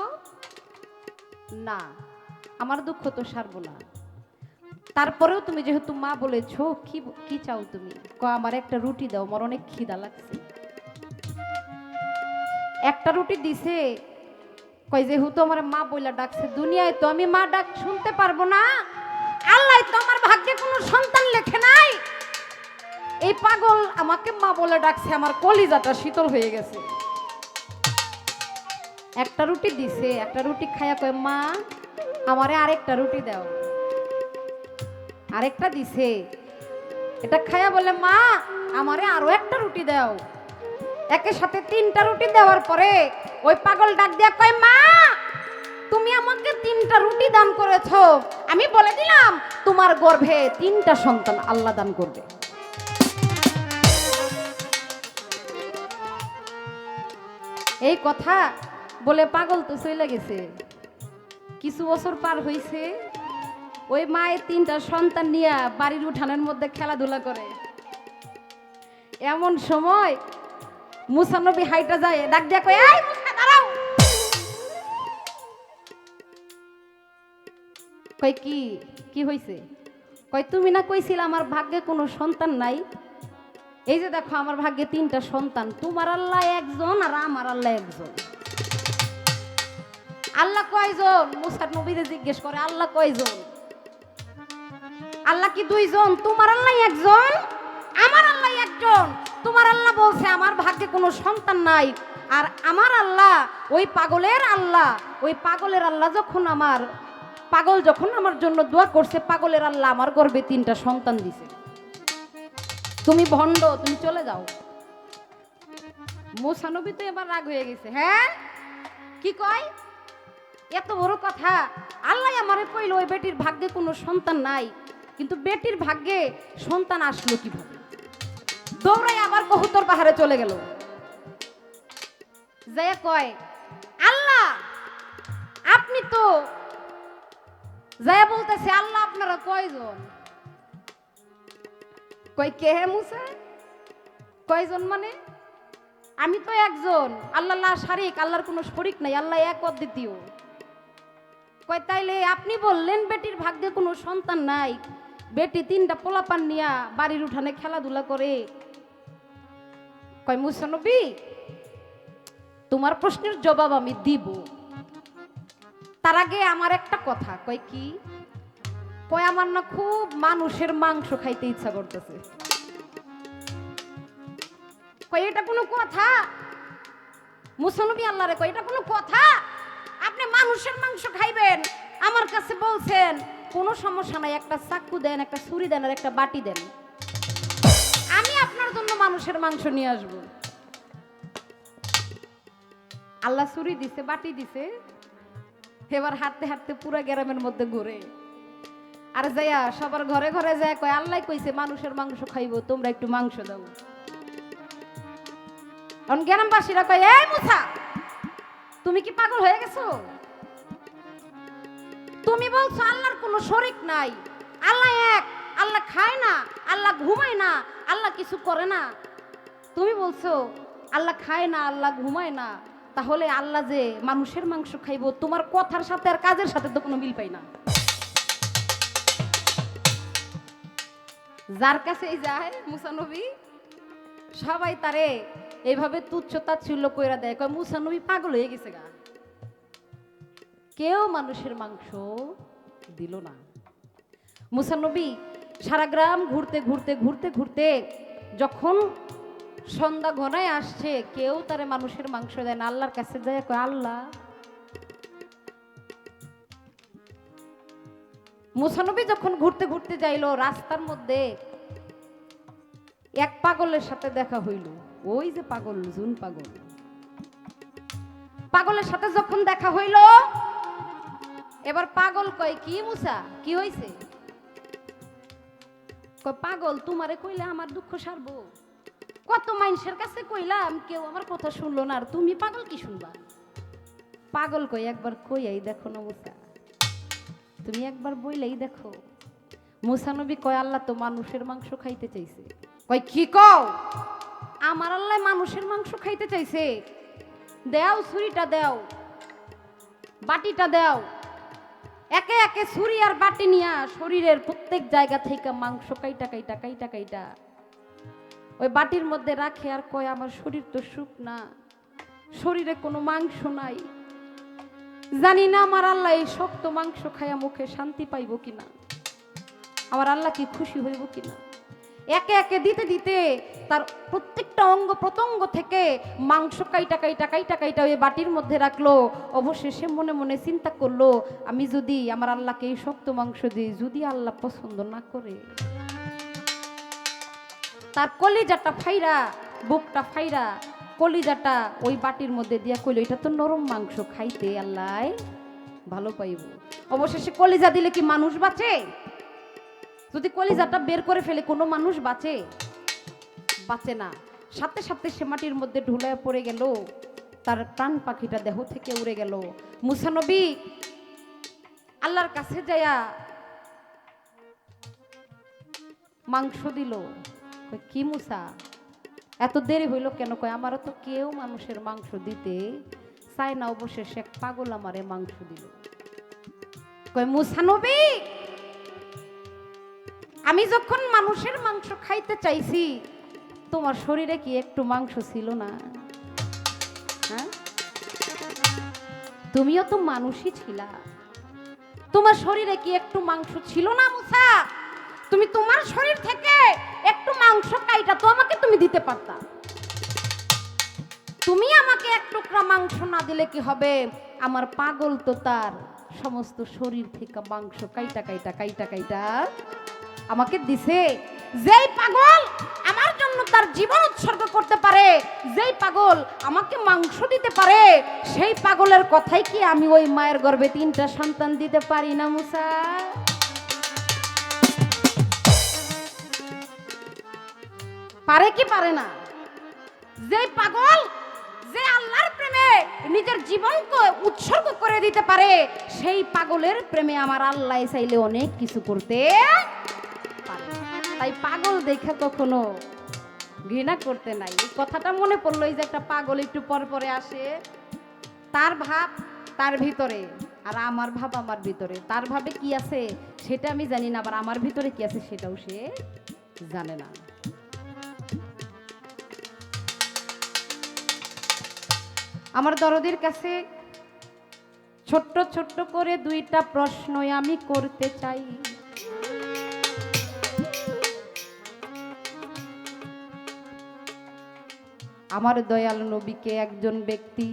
না, আমার দুঃখ তো সারবো না। তারপরেও তুমি যেহেতু মা বলেছো, কি চাও তুমি? আমার একটা রুটি দাও, আমার অনেক খিদা লাগছে। একটা রুটি দিছে। কই যেহেতু আমার মা বইলা ডাকছে, দুনিয়ায় তো আমি মা ডাক শুনতে পারবো না, আল্লাহ তো আমার ভাগ্যে কোনো সন্তান লেখে নাই। এই পাগল আমাকে মা বলে ডাকছে, আমার কলিজাটা শীতল হয়ে গেছে। একটা রুটি দিছে, একটা রুটি খায়া কয় মা আমারে আরেকটা রুটি দাও। আরেকটা দিছে, এটা খায়া বলে মা আমারে আরো একটা রুটি দাও। একের সাথে তিনটা রুটি দেওয়ার পরে ওই পাগল ডাক দিয়া কয় মা তুমি আমাকে তিনটা রুটি দান করেছো, আমি বলে দিলাম তোমার গর্ভে তিনটা সন্তান আল্লাহ দান করবে। এই কথা বলে পাগল তো চলে গেছে। কিছু বছর পার হইছে, ওই মায়ের তিনটা সন্তান নিয়ে বাড়ির উঠানের মধ্যে খেলাধুলা করে। এমন সময় মুসা নবী হাইটা যায়, ডাক দিয়া কয় এই মুসা দাঁড়াও। কয় কি হইছে? কয় তুমি না কইছিলা আমার ভাগ্যে কোনো সন্তান নাই? এই যে দেখো আমার ভাগ্যে তিনটা সন্তান, তোমার আল্লাহ একজন আর আমার আল্লাহ একজন। আল্লাহ কয়জন? মুসা নবীরে জিজ্ঞেস করে আল্লাহ কয়জন? আল্লাহ কি দুইজন? তোমার আল্লাহ একজন, আমার আল্লাহ একজন। তোমার আল্লাহ বলছে আমার ভাগ্যে কোনো সন্তান নাই, আর আমার আল্লাহ ওই পাগলের আল্লাহ। ওই পাগলের আল্লাহ যখন পাগল যখন আমার জন্য দোয়া করছে, পাগলের আল্লাহ আমার গর্ভে তিনটা সন্তান দিছে। তুমি ভণ্ড, তুমি চলে যাও। মুসা নবী তো এবার রাগ হয়ে গেছে। হ্যাঁ কি কয়? এত বড় কথা! আল্লাহ আমারে কইল ওই বেটির ভাগ্যে কোনো সন্তান নাই, কিন্তু বেটির ভাগ্যে সন্তান আসলো কিভাবে? দৌড়াই আবার কহুতর পাহাড়ে চলে গেল। যায় কয় আল্লাহ আপনি তো, যায় বলতেছে আল্লাহ আপনারা কয়জন? কয় কে হে মুসা? কয়জন মানে? আমি তো একজন, আল্লাহ শারিক, আল্লাহর কোনো শরিক নাই, আল্লাহ এক অদ্বিতীয়। কয় তাইলে আপনি বললেন বেটির ভাগ্যে কোনো সন্তান নাই, বেটি তিনটা পোলাপান নিয়া বাড়ির উঠানে খেলাধুলা করে। কয় মুসা নবী তোমার প্রশ্নের জবাব আমি দিব, তার আগে আমার একটা কথা। কয় কি? কয় আমার না খুব মানুষের মাংস খাইতে ইচ্ছা করতেছে। কয় এটা কোনো কথা? মুসা নবী আল্লাহরে কয় এটা কোনো কথা? আপনি মানুষের মাংস খাইবেন? আমার কাছে বলছেন কোনো সমস্যা নাই, একটা চাকু দেন, একটা ছুরি দেন, আর একটা বাটি দেন, আমি আপনার জন্য মানুষের মাংস নিয়ে আসব। আল্লাহ ছুরি দিছে, বাটি দিছে। এবার হাঁটতে হাঁটতে পুরো গ্রামের মধ্যে ঘুরে, আর যাইয়া সবার ঘরে ঘরে যায় কয় আল্লাহ কইছে মানুষের মাংস খাইবো, তোমরা একটু মাংস দাও। কারণ গ্রামবাসীরা কয় এই মুসা তুমি কি পাগল হয়ে গেছো? তুমি বলছো আল্লাহর কোনো শরিক নাই, আল্লাহ এক, আল্লাহ খায় না, আল্লাহ ঘুমায় না, আল্লাহ কিছু করে না। তুমি বলছো আল্লাহ খায় না, আল্লাহ ঘুমায় না, তাহলে আল্লাহ যে মানুষের মাংস খাইবো, তোমার কথার সাথে আর কাজের সাথে তো কোনো মিল পাই না। যার কাছেই যায় মুসা নবী সবাই তারে এইভাবে তুচ্ছ তাচ্ছিল্য কইরা দেয়, কয় মুসা নবী পাগল হয়ে গেছে গা। কেউ মানুষের মাংস দিল না। মুসা নবী সারা গ্রাম ঘুরতে ঘুরতে ঘুরতে ঘুরতে যখন সন্ধ্যা ঘনায় আসছে, কেউ তারে মানুষের মাংস দেয় না। আল্লাহর কাছে যায়, কয় আল্লাহ, মুসা নবী যখন ঘুরতে ঘুরতে যাইলো, রাস্তার মধ্যে এক পাগলের সাথে দেখা হইল। ওই যে পাগল, জুন পাগল, পাগলের সাথে যখন দেখা হইল, এবার পাগল কয়, কি মুসা, কি হইছে? কয় পাগল, তোমারে কইলে আমার দুঃখ সারবো? কত মানুষের কাছে কইলাম, কেউ আমার কথা শুনলো না, আর তুমি পাগল কি শুনবা? পাগল কই, একবার কইয়াই দেখো না মুসা, তুমি একবার বইলেই দেখো। মুসা নবী কয়, আল্লাহ তো মানুষের মাংস খাইতে চাইছে। কয় কি কও? আমার আল্লাহ মানুষের মাংস খাইতে চাইছে? দেও, ছুরিটা দেও, বাটিটা দেও। একে একে ছুরি আর বাটি নিয়া শরীরের প্রত্যেক জায়গা থেকে মাংস কাইটা কাইটা কাইটা কাইটা ওই বাটির মধ্যে রাখে, আর কয়, আমার শরীর তো শুকনা, শরীরে কোনো মাংস নাই, জানি না আমার আল্লাহ এই শক্ত মাংস খাইয়া মুখে শান্তি পাইব কিনা, আমার আল্লাহ কি খুশি হইব কিনা। একে একে দিতে দিতে তার প্রত্যেকটা অঙ্গ প্রত্যঙ্গ থেকে মাংস কাইটা কাইটা কাইটা কাইটা ওই বাটির মধ্যে রাখলো। অবশেষে মনে মনে চিন্তা করলো, আমি যদি আমার আল্লাহকে এই শক্ত মাংস দিই, যদি আল্লাহ পছন্দ না করে, তার কলিজাটা ফাইরা, বুকটা ফাইরা, কলিজাটা ওই বাটির মধ্যে দিয়া কইল, এটা তো নরম মাংস, খাইতে আল্লাহ ভালো পাইব। অবশেষে কলিজা দিলে কি মানুষ বাঁচে? যদি কলিজাটা বের করে ফেলে কোনো মানুষ বাঁচে? বাঁচে না। সাথে সাথে সে মাটির মধ্যে ঢুলায় পড়ে গেল, তার প্রাণ পাখিটা দেহ থেকে উড়ে গেল। মুসা নবী আল্লাহর কাছে যায়া মাংস দিল। কি মুসা, এত দেরি হইল কেন? কয়, আমারও তো কেউ মানুষের মাংস দিতে চায় না, অবশেষে এক পাগল আমারে মাংস দিল। কয়, মুসা নবী, আমি যখন মানুষের মাংস খাইতে চাইছি, তোমার শরীরে কি একটু মাংস ছিল না? হ্যাঁ, তুমিও তো মানুষই ছিলা, তোমার শরীরে কি একটু মাংস ছিল না মুসা? তুমি তোমার শরীর থেকে একটু মাংস কাইটা তো আমাকে তুমি দিতে পারতা। তুমি আমাকে এক টুকরা মাংস না দিলে কি হবে? আমার পাগল তো তার সমস্ত শরীর থেকে মাংস কাইটা কাইটা কাইটা কাইটা আমাকে দিছে। যেই পাগল আমার জন্য তার জীবন উৎসর্গ করতে পারে, যেই পাগল আমাকে মাংস দিতে পারে, সেই পাগলের কথাই কি আমি ওই মায়ের গর্ভে 3টা সন্তান দিতে পারি না মুসা? পারে কি পারে না? যে পাগল, যে আল্লাহর প্রেমে নিজের জীবনকে উৎসর্গ করে দিতে পারে, সেই পাগলের প্রেমে আমার আল্লাহ চাইলে অনেক কিছু করতে পারে। তাই পাগল দেখে কখনো ঘৃণা করতে নাই। এই কথাটা মনে পড়লো, এই যে একটা পাগল একটু পর পরে আসে, তার ভাব তার ভিতরে, আর আমার ভাব আমার ভিতরে। তার ভাবে কি আছে সেটা আমি জানি না, আবার আমার ভিতরে কি আছে সেটাও সে জানে না। আমার দরদির কাছে ছোট্ট ছোট্ট করে 2টা প্রশ্ন আমি করতে চাই। আমার দয়াল নবীকে একজন ব্যক্তি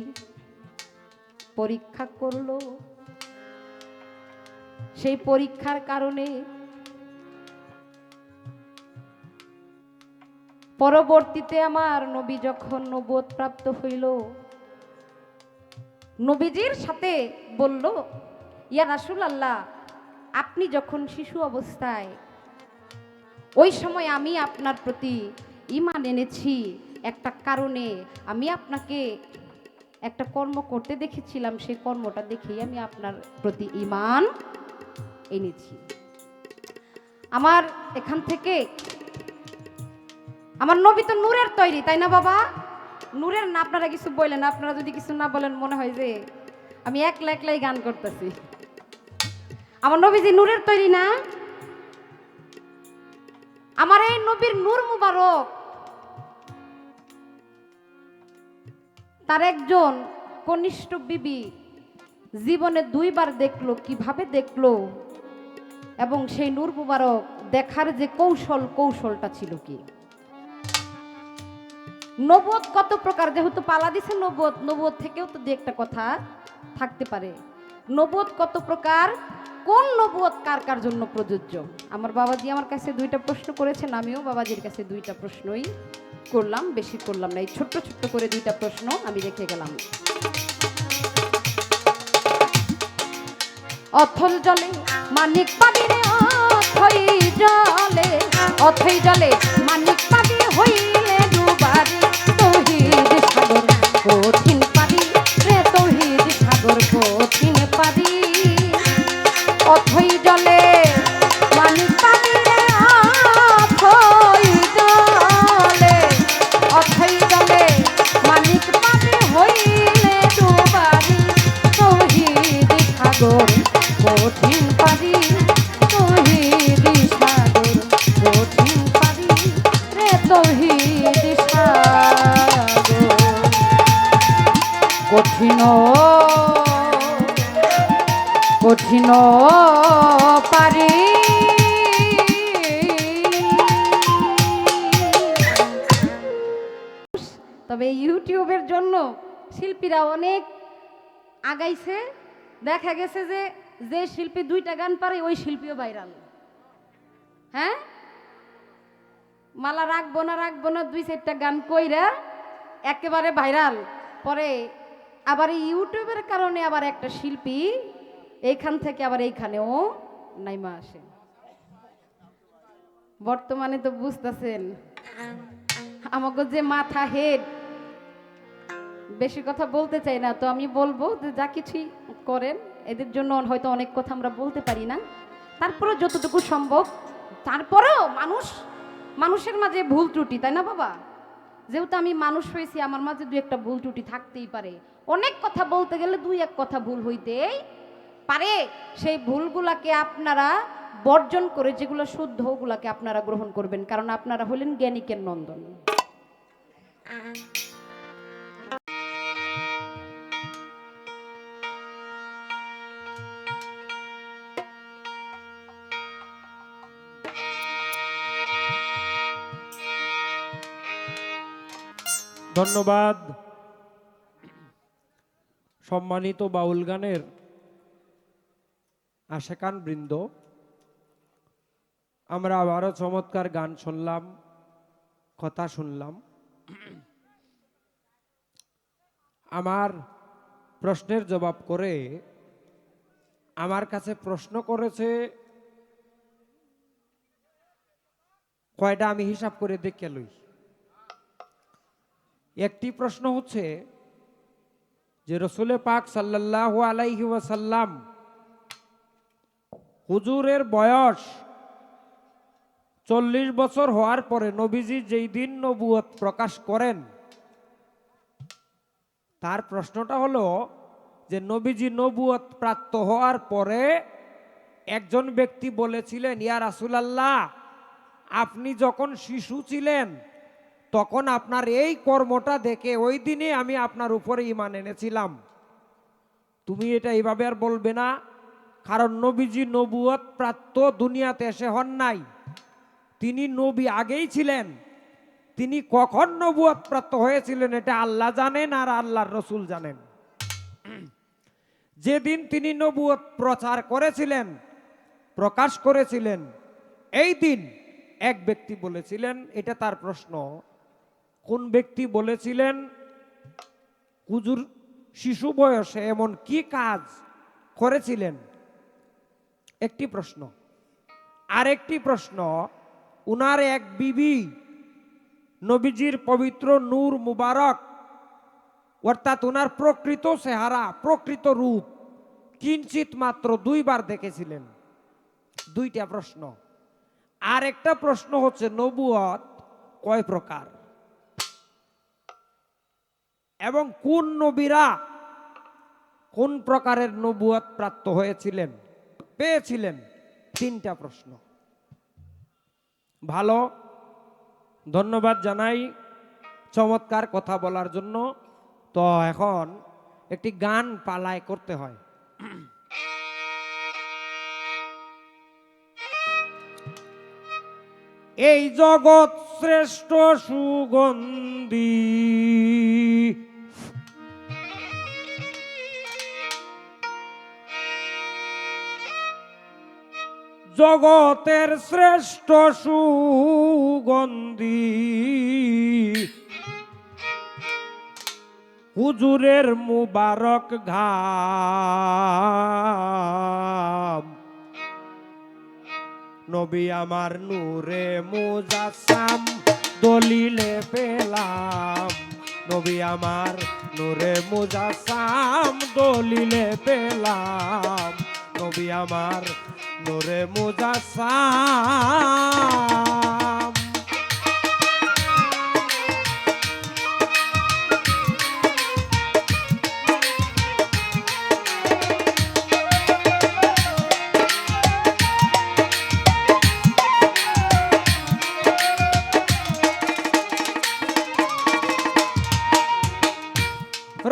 পরীক্ষা করলো, সেই পরীক্ষার কারণে পরবর্তীতে আমার নবী যখন নবুয়ত প্রাপ্ত হইল, নবীজির সাথে বলল, ইয়া রাসূলুল্লাহ, আপনি যখন শিশু অবস্থায়, ওই সময় আমি আপনার প্রতি ঈমান এনেছি, একটা কারণে আমি আপনাকে একটা কর্ম করতে দেখেছিলাম, সেই কর্মটা দেখেই আমি আপনার প্রতি ঈমান এনেছি। আমার এখান থেকে, আমার নবী তো নূরের তৈরি, তাই না বাবা? নূরের না, আপনারা কিছু বললেন, আপনারা যদি কিছু না বলেন মনে হয় যে আমি একলা একলাই গান করতেছি। আমার নবীজি নূরের তৈরি না? আমার এই নবীর নূর মুবারক তার একজন কনিষ্ঠ বিবি জীবনে 2বার দেখলো, কিভাবে দেখলো এবং সেই নূর মুবারক দেখার যে কৌশলটা ছিল কি। নবুয়ত কত প্রকার, যেহেতু পালা দিছে নবুয়ত থেকেও তো 2-একটা কথা থাকতে পারে। নবুয়ত কত প্রকার, কোন নবুয়ত কার কার জন্য প্রযোজ্য। আমার বাবাজি আমার কাছে 2টা প্রশ্ন করেছেন, আমিও বাবাজির কাছে 2টা প্রশ্নই করলাম, বেশি করলাম না। এই ছোট্ট ছোট্ট করে 2টা প্রশ্ন আমি রেখে গেলাম। অথল জলে মানিক পাবি রে, অথই জলে মানিক পাবি, হইলে ডুবারি তৌহিদ সাগর কঠিন পারি রে, তৌহিদ সাগর কঠিন পারি। অথই জলে মানিক পাবি রে, অথই জলে মানিক পাবি, হইলে ডুবারি তৌহিদ সাগর কঠিন পারি, তৌহিদ সাগর কঠিন পারি রে, তৌহিদ সাগর কঠিন কঠিন পারি। তবে ইউটিউবের জন্য শিল্পীরা অনেক আগাইছে। দেখা গেছে যে যে শিল্পী 2টা গান পারে ওই শিল্পীও ভাইরাল। হ্যাঁ, মালা রাখবো না 2-4টা গান কইরা একেবারে ভাইরাল। পরে আবার এই ইউটিউবের কারণে আবার একটা শিল্পী এইখান থেকে আবার এইখানেও নাইমা আসে। বর্তমানে তো বুঝতেছেন আমাকে যে মাথা হেড, বেশি কথা বলতে চাই না, তো আমি বলবো যে যা কিছুই করেন এদের জন্য হয়তো অনেক কথা আমরা বলতে পারি না, তারপরেও যতটুকু সম্ভব, তারপরেও মানুষের মাঝে ভুল ত্রুটি, তাই না বাবা? যেহেতু আমি মানুষ হয়েছি, আমার মাঝে 2-একটা ভুল ত্রুটি থাকতেই পারে। অনেক কথা বলতে গেলে 2-1 কথা ভুল হইতেই পারে। সেই ভুলগুলাকে আপনারা বর্জন করে যেগুলো শুদ্ধ ওগুলাকে আপনারা গ্রহণ করবেন, কারণ আপনারা হলেন জ্ঞানীকের নন্দন। ধন্যবাদ সম্মানিত বাউল গানের আশেকান বৃন্দ। আমরা আবারও চমৎকার গান শুনলাম, কথা শুনলাম। আমার প্রশ্নের জবাব করে আমার কাছে প্রশ্ন করেছে কয়টা, আমি হিসাব করে দেখে লই। একটি প্রশ্ন হচ্ছে যে রসুল পাক সাল্লাল্লাহু আলাইহি ওয়াসাল্লাম হুজুরের বয়স 40 বছর হওয়ার পরে নবীজি যেই দিন নবুয়ত প্রকাশ করেন, তার প্রশ্নটা হলো যে নবীজি নবুয়ত প্রাপ্ত হওয়ার পরে একজন ব্যক্তি বলেছিলেন, ইয়া রাসূলুল্লাহ, আপনি যখন শিশু ছিলেন তখন আপনার এই কর্মটা দেখে ওই দিনে আমি আপনার উপরে ঈমান এনেছিলাম। তুমি এটা এইভাবে আর বলবে না, কারণ নবীজি নবুয়ত প্রাপ্ত দুনিয়াতে এসে হন নাই, তিনি নবী আগেই ছিলেন। তিনি কখন নবুয়ত প্রাপ্ত হয়েছিলেন এটা আল্লাহ জানেন আর আল্লাহর রসুল জানেন। যেদিন তিনি নবুয়ত প্রচার করেছিলেন, প্রকাশ করেছিলেন, এই দিন এক ব্যক্তি বলেছিলেন, এটা তার প্রশ্ন, কোন ব্যক্তি বলেছিলেন হুজুর শিশু বয়সে এমন কি কাজ করেছিলেন, একটি প্রশ্ন। আরেকটি প্রশ্ন, উনার এক বিবি নবীজির পবিত্র নূর মুবারক, অর্থাৎ উনার প্রকৃত চেহারা, প্রকৃত রূপ কিঞ্চিত মাত্র 2বার দেখেছিলেন। 2টা প্রশ্ন। আর একটা প্রশ্ন হচ্ছে নবুয়ত কয় প্রকার এবং কোন নবীরা কোন প্রকারের নবুয়ত প্রাপ্ত হয়েছিলেন, পেয়েছিলেন। 3টা প্রশ্ন। ভালো, ধন্যবাদ জানাই চমৎকার কথা বলার জন্য। তো এখন একটি গান পালায় করতে হয়। এই জগৎ শ্রেষ্ঠ সুগন্ধি, জগতের শ্রেষ্ঠ সুগন্ধি, হুজুরের মুবারক ঘাম, নবী আমার নূরে মুজাসসাম দলিলে পেলাম, নবী আমার নূরে মুজাসসাম দলিলে পেলাম, নবী আমার নূরে মুজাসসাম।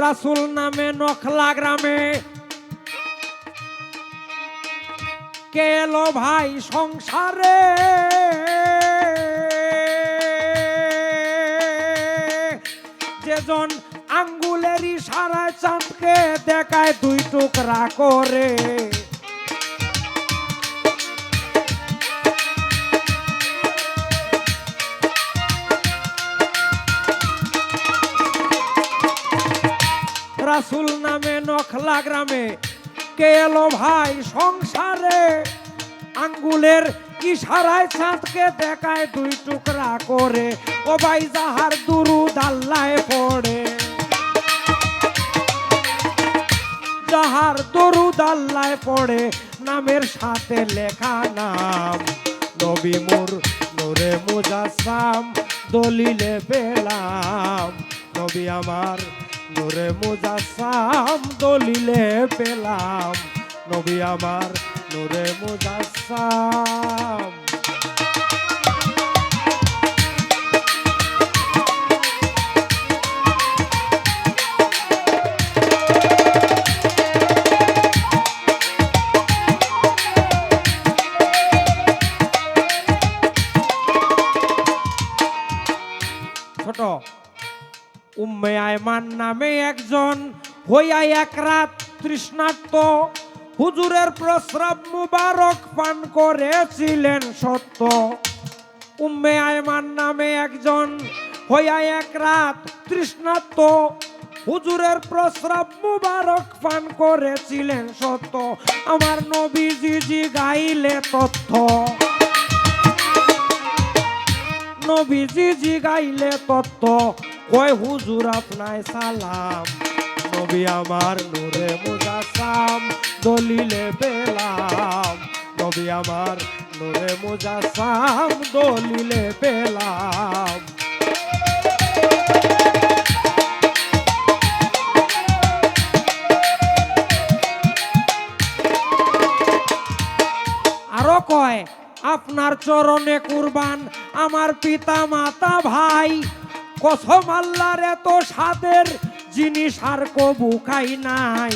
রাসূল নামে নখলা গ্রামে কে এলো ভাই সংসারে, যেজন আঙ্গুলের ইশারায় চাঁদকে দেখায় দুই টুকরা করে, রাসূল নামে নখলা গ্রামে কে এলো ভাই সংসারে, আঙ্গুলের ইশারায় চাঁদকে দেখায় দুই টুকরা করে, ও ভাই যাহার দুরুদ আল্লাহে পড়ে, যাহার দরুদ আল্লাহে পড়ে, নামের সাথে লেখা নাম, নবী মোর নূরে মুজাসসাম দলিলে পেলাম, নবী আমার নূরে মুজাসসাম দলিলে পেলাম, নবী আমার নূরে মুজাসসাম। ছোট উম্মে আয়মান নামে একজন হইয়া এক রাত তৃষ্ণার্ত, হুজুরের প্রস্রাব মুবারক পান করেছিলেন সত্য, উম্মে আয়মান নামে একজন হইয়া এক রাত তৃষ্ণার্ত, হুজুরের প্রস্রাব মুবারক পান করেছিলেন সত্য, আমার নবীজি জিগাইলে তথ্য, নবীজি জিগাইলে তত্ত্ব, কয় হুজুর আপনায় সালাম, নবী আমার নূরে মুজাসসাম দলিলে পেলাম, নবী আমার নূরে মুজাসসাম দলিলে পেলাম। আরো কয় আপনার চরণে কুরবান আমার পিতা মাতা ভাই, কসম আল্লাহর এত স্বাদের জিনিস আর কবু খাই নাই,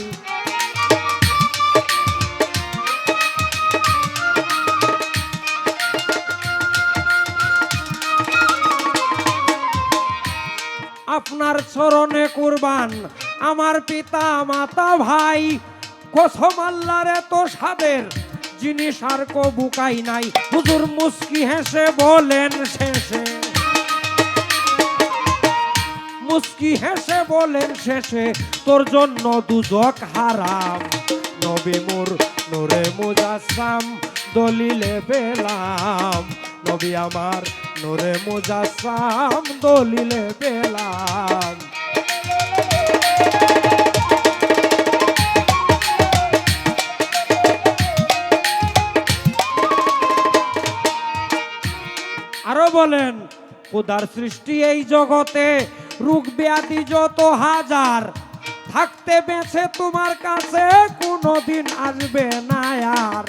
আপনার চরণে কুরবান আমার পিতা মাতা ভাই, কসম আল্লাহর এত স্বাদের জিনিস আর কবু খাই নাই, হুজুর মুস্কি হেসে বলেন শেষে, মুস্কি হেসে বলেন শেষে, তোর জন্য দুজক হারাম, নবী মোর নূরে মুজাসসাম দলিলে পেলাম, নবী আমার নূরে মুজাসসাম দলিলে পেলাম। আরো বলেন খোদার সৃষ্টি এই জগতে রোগ ব্যাধি যত হাজার, থাকতে বেঁচে তোমার কাছে কোনোদিন আসবে না আর,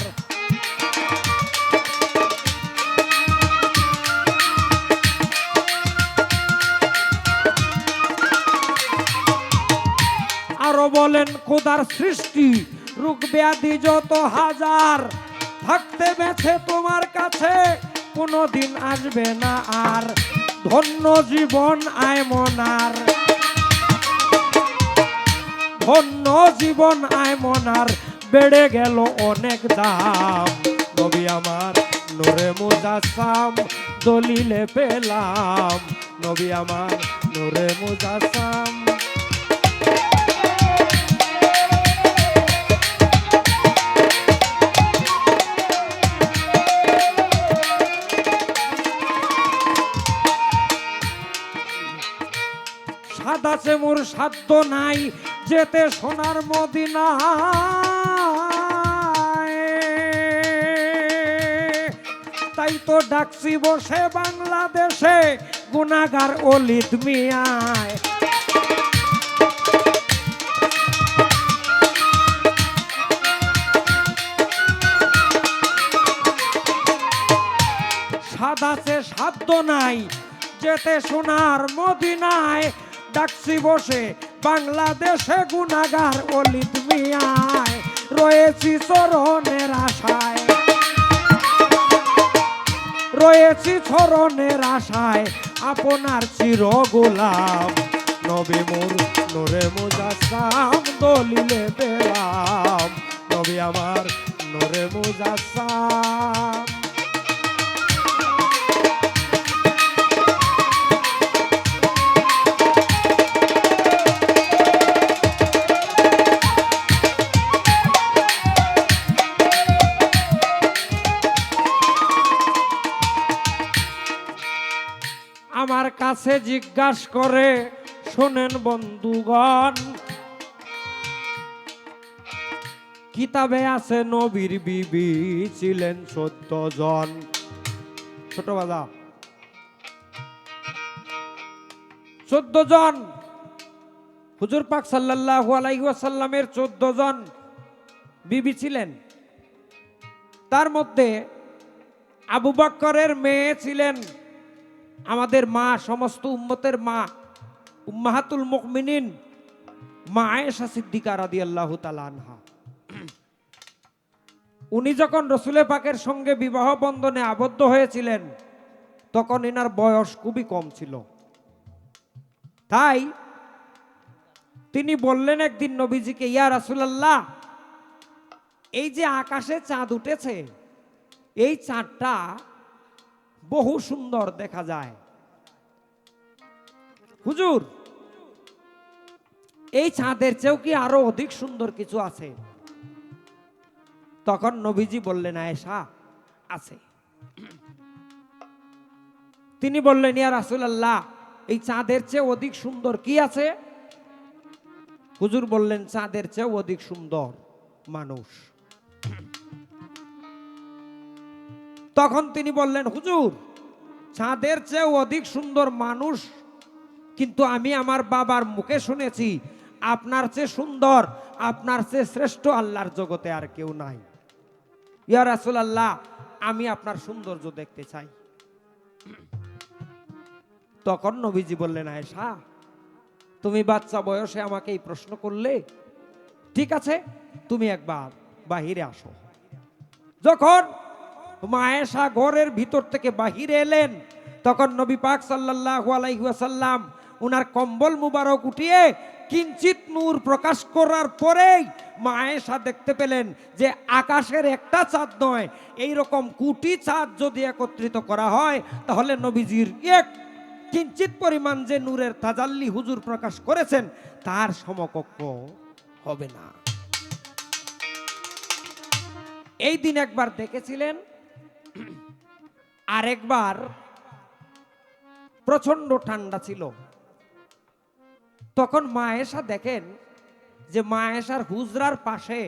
আরো বলেন খোদার সৃষ্টি রোগ ব্যাধি যত হাজার থাকতে বেছে তোমার কাছে কোনোদিন আসবে না আর ধন্য জীবন আয় মনার ধন্য জীবন আয় মনার বেড়ে গেল অনেক দাম নবী আমার নূরে মুজাসসাম দলিলে পেলাম নবী আমার নূরে মুজাসসাম সাদাছে মোর সাধ্য নাই যেতে সোনার মদিনায় তাই তো ডাকছি বসে বাংলাদেশে গুনাহগার ওলিদ মিয়ায় সাদাছে সাধ্য নাই যেতে সোনার মদিনায় ডাকছি বসে বাংলাদেশে গুনাহগার ওলিদ মিয়ায় রয়েছি চরণের আশায় রয়েছি চরণের আশায় আপনার চির গোলাম নবী মোর নূরে মুজাসসাম দলিলে পেলাম নবী আমার নূরে মুজাসসাম আমার কাছে জিজ্ঞাসা করে শোনেন বন্ধুগণ কিতাবে আছে নবীর বিবি ছিলেন 14 জন ছোট বাজা 14 জন হুজুর পাক সাল্লাল্লাহু আলাইহি ওয়াসাল্লামের 14 জন বিবি ছিলেন তার মধ্যে আবু বকরের মেয়ে ছিলেন আমাদের মা সমস্ত উম্মতের মা উম্মাহাতুল মুমিনিন মা আয়েশা সিদ্দিকা রাদিয়াল্লাহু তাআলা আনহা উনি যখন রাসূলে পাকের সঙ্গে বিবাহ বন্ধনে আবদ্ধ হয়েছিলেন তখন এনার বয়স খুবই কম ছিল তাই তিনি বললেন একদিন নবীজিকে ইয়া রাসূলুল্লাহ এই যে আকাশে চাঁদ উঠেছে এই চাঁদটা বহু সুন্দর দেখা যায় হুজুর এই চাঁদের চেয়েও কি আরো অধিক সুন্দর কিছু আছে তখন নবীজি বললেন আয়েশা আছে তিনি বললেন ইয়া রাসূলুল্লাহ এই চাঁদের চেয়ে অধিক সুন্দর কি আছে হুজুর বললেন চাঁদের চেয়ে অধিক সুন্দর মানুষ তখন তিনি বললেন হুজুর চাঁদের চেয়ে অধিক সুন্দর মানুষ কিন্তু আমি আমার বাবার মুখে শুনেছি আপনার চেয়ে সুন্দর আপনার চেয়ে শ্রেষ্ঠ আল্লাহর জগতে আর কেউ নাই ইয়া রাসূলুল্লাহ আমি আপনার সৌন্দর্য দেখতে চাই তখন নবীজি বললেন আয়েশা তুমি বাচ্চা বয়সে আমাকে এই প্রশ্ন করলে ঠিক আছে তুমি একবার বাহিরে আসো যখন মা আয়েশা ঘরের ভিতর থেকে বাহিরে এলেন তখন নবী পাক সাল্লাল্লাহু আলাইহি ওয়াসাল্লাম উনার কম্বল মুবারক উঠিয়ে কিঞ্চিত নূর প্রকাশ করার পরেই মা আয়েশা দেখতে পেলেন যে আকাশের একটা চাঁদ নয় এই রকম কোটি চাঁদ যদি একত্রিত করা হয় তাহলে নবীজির এক কিঞ্চিত পরিমাণ যে নূরের তাজাল্লি হুজুর প্রকাশ করেছেন তার সমকক্ষ হবে না এই দিন একবার দেখেছিলেন আরেকবার প্রচন্ড ঠান্ডা ছিল তখন মা আয়েশা দেখেন যে মা আয়েশার হুজরার পাশে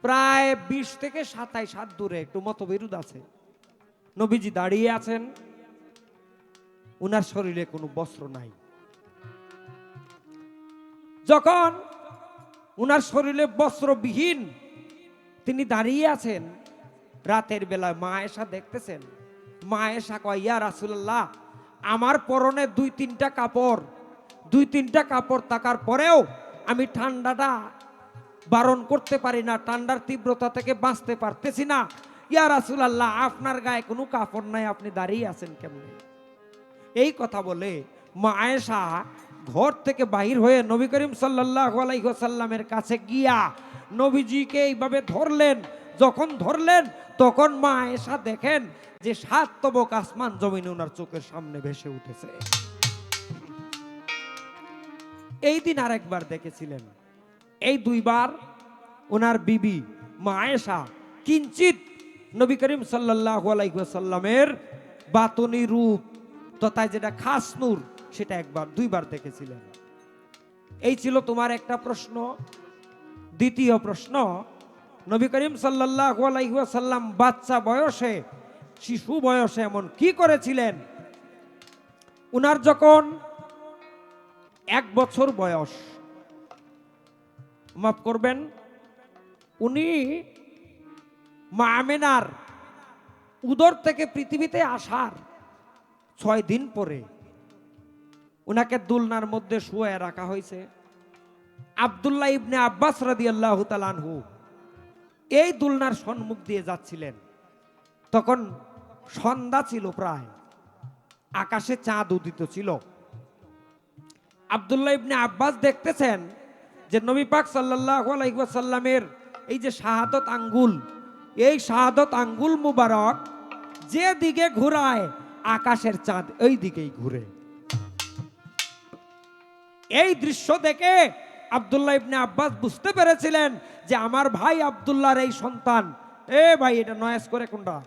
প্রায় 20 থেকে 27 হাত দূরে একটু মতবিরোধ আছে নবীজি দাঁড়িয়ে আছেন উনার শরীরে কোনো বস্ত্র নাই যখন উনার শরীরে বস্ত্রবিহীন তিনি দাঁড়িয়ে আছেন রাতের বেলায় মা আয়েশা দেখতেছেন মা আয়েশা কয় ইয়া রাসূলুল্লাহ আমার পরনে দুই তিনটা কাপড় থাকার পরেও আমি ঠান্ডাটা বারণ করতে পারি না, ঠান্ডার তীব্রতা থেকে বাঁচতে পারতেছি না। ইয়া রাসূলুল্লাহ, আপনার গায়ে কোনো কাপড় নাই, আপনি দাঁড়িয়ে আছেন কেমনে? এই কথা বলে মা আয়েশা ঘর থেকে বাহির হয়ে নবী করিম সাল্লাল্লাহু আলাইহি ওয়াসাল্লামের কাছে গিয়া নবীজিকে এইভাবে ধরলেন। যখন ধরলেন তখন মা আয়েশা দেখেন যে 7 তবক আসমান জমিন ওনার চোখের সামনে ভেসে উঠেছে। এই দিন আরেকবার দেখেছিলেন, এই দুইবার ওনার বিবি মা আয়েশা কিঞ্চিত নবী করিম সাল্লাল্লাহু আলাইহি ওয়াসাল্লামের বাতুনি রূপ তথা যেটা খাস নূর সেটা দুইবার দেখেছিলেন। এই ছিল তোমার একটা প্রশ্ন। দ্বিতীয় প্রশ্ন, নবী করিম সাল্লাল্লাহু আলাইহি ওয়াসাল্লাম বাচ্চা বয়সে, শিশু বয়সে এমন কি করেছিলেন? উনার যখন 1 বছর বয়স, মাফ করবেন, উনি মা আমেনার উদর থেকে পৃথিবীতে আসার 6 দিন পরে উনাকে দুলনার মধ্যে শুয়ে রাখা হয়েছে। আব্দুল্লাহ ইবনে আব্বাস রাদিয়াল্লাহু তাআলা আনহু এই দুলনার সম্মুখ দিয়ে যাচ্ছিলেন। তখন সন্ধ্যা ছিল, প্রায় আকাশে চাঁদ উদিত ছিল। আব্দুল্লাহ ইবনে আব্বাস দেখতেছেন যে নবী পাক সাল্লাল্লাহু আলাইহি ওয়াসাল্লামের এই যে শাহাদত আঙ্গুল, এই শাহাদত আঙ্গুল মুবারক যে দিকে ঘুরায় আকাশের চাঁদ ওই দিকেই ঘুরে। এই দৃশ্য দেখে আব্দুল্লাহ ইবনে আব্বাস বুঝতে পেরেছিলেন যে আমার ভাই আব্দুল্লাহর এই সন্তান, ভাই এটা নয়েজ করে কোনটা,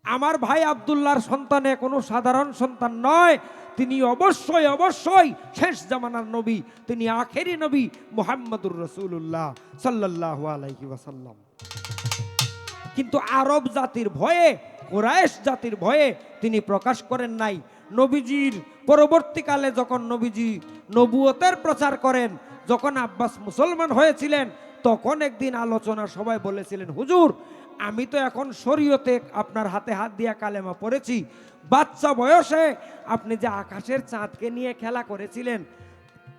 আমার ভাই আব্দুল্লাহর সন্তানে কোনো সাধারণ সন্তান নয়, তিনি অবশ্যই অবশ্যই শেষ জামানার নবী, তিনি আখেরি নবী মুহাম্মদুর রাসূলুল্লাহ সাল্লাল্লাহু আলাইহি ওয়াসাল্লাম। কিন্তু আরব জাতির ভয়ে, কুরাইশ জাতির ভয়ে তিনি প্রকাশ করেন নাই। নবীজির পরবর্তীকালে যখন নবীজি নবুয়তের প্রচার করেন, যখন আব্বাস মুসলমান হয়েছিলেন, তখন একদিন আলোচনা সবাই বলেছিলেন, হুজুর আমি তো এখন শরীয়তে আপনার হাতে হাত দিয়া কালেমা পড়েছি, বাচ্চা বয়সে আপনি যে আকাশের চাঁদকে নিয়ে খেলা করেছিলেন,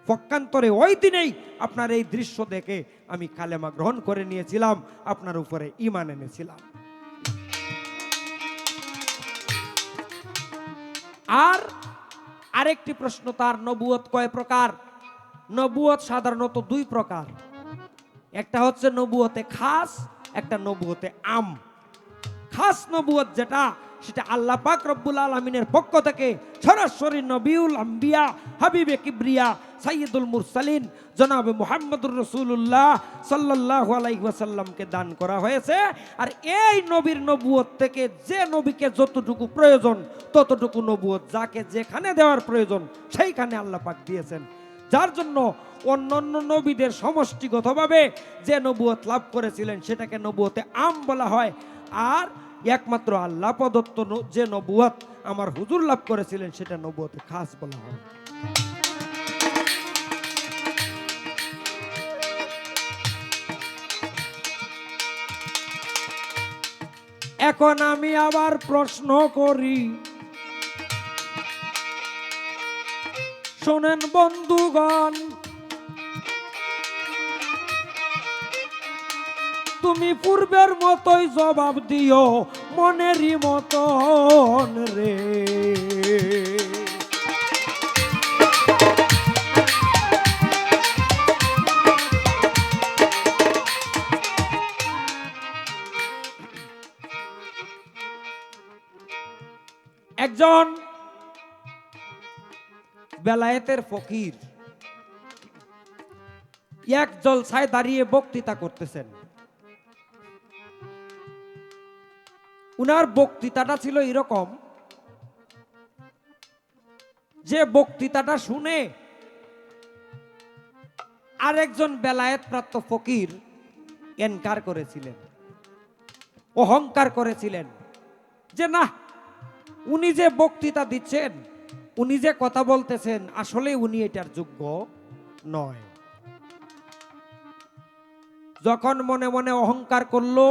পক্ষান্তরে ওই দিনেই আপনার এই দৃশ্য দেখে আমি কালেমা গ্রহণ করে নিয়েছিলাম, আপনার উপরে ঈমান এনেছিলাম। আর আরেকটি প্রশ্ন, তার নবুয়ত কয় প্রকার? নবুয়ত সাধারণত 2 প্রকার, একটা হচ্ছে নবুয়তে খাস, একটা নবুয়তে আম। খাস নবুয়ত যেটা, সেটা আল্লাহ পাক রব্বুল আলামিনের পক্ষ থেকে সরাসরি নবিউল আম্বিয়া হাবিবে কিবরিয়া সাইয়্যিদুল মুরসালিন জনাবে মুহাম্মদুর রাসূলুল্লাহ সাল্লাল্লাহু আলাইহি ওয়াসাল্লামকে দান করা হয়েছে। আর এই নবীর নবুয়ত থেকে যে নবীকে যতটুকু প্রয়োজন ততটুকু নবুয়ত, যাকে যেখানে দেওয়ার প্রয়োজন সেইখানে আল্লাহ পাক দিয়েছেন। যার জন্য অন্যান্য নবীদের সমষ্টিগতভাবে যে নবুয়ত লাভ করেছিলেন সেটাকে নবুয়তে আম বলা হয়। আর একমাত্র আল্লাহ প্রদত্ত যে নবুয়ত আমার হুজুর লাভ করেছিলেন সেটা নবুয়তে খাস বলা হয়। এখন আমি আবার প্রশ্ন করি, শোনেন বন্ধুগণ, তুমি পূর্বের মতোই জবাব দিও মনেরই মতন রে। একজন বেলায়েতের ফকির এক জলসায় দাঁড়িয়ে বক্তৃতা করতেছেন। উনার বক্তৃতাটা ছিল এরকম যে বক্তৃতাটা শুনে আরেকজন বেলায়েত প্রাপ্ত ফকির এনকার করেছিলেন, অহংকার করেছিলেন যে না, উনি যে বক্তৃতা দিচ্ছেন, উনি যে কথা বলতেছেন, আসলে উনি এটার যোগ্য নয়। যখন মনে মনে অহংকার করলো,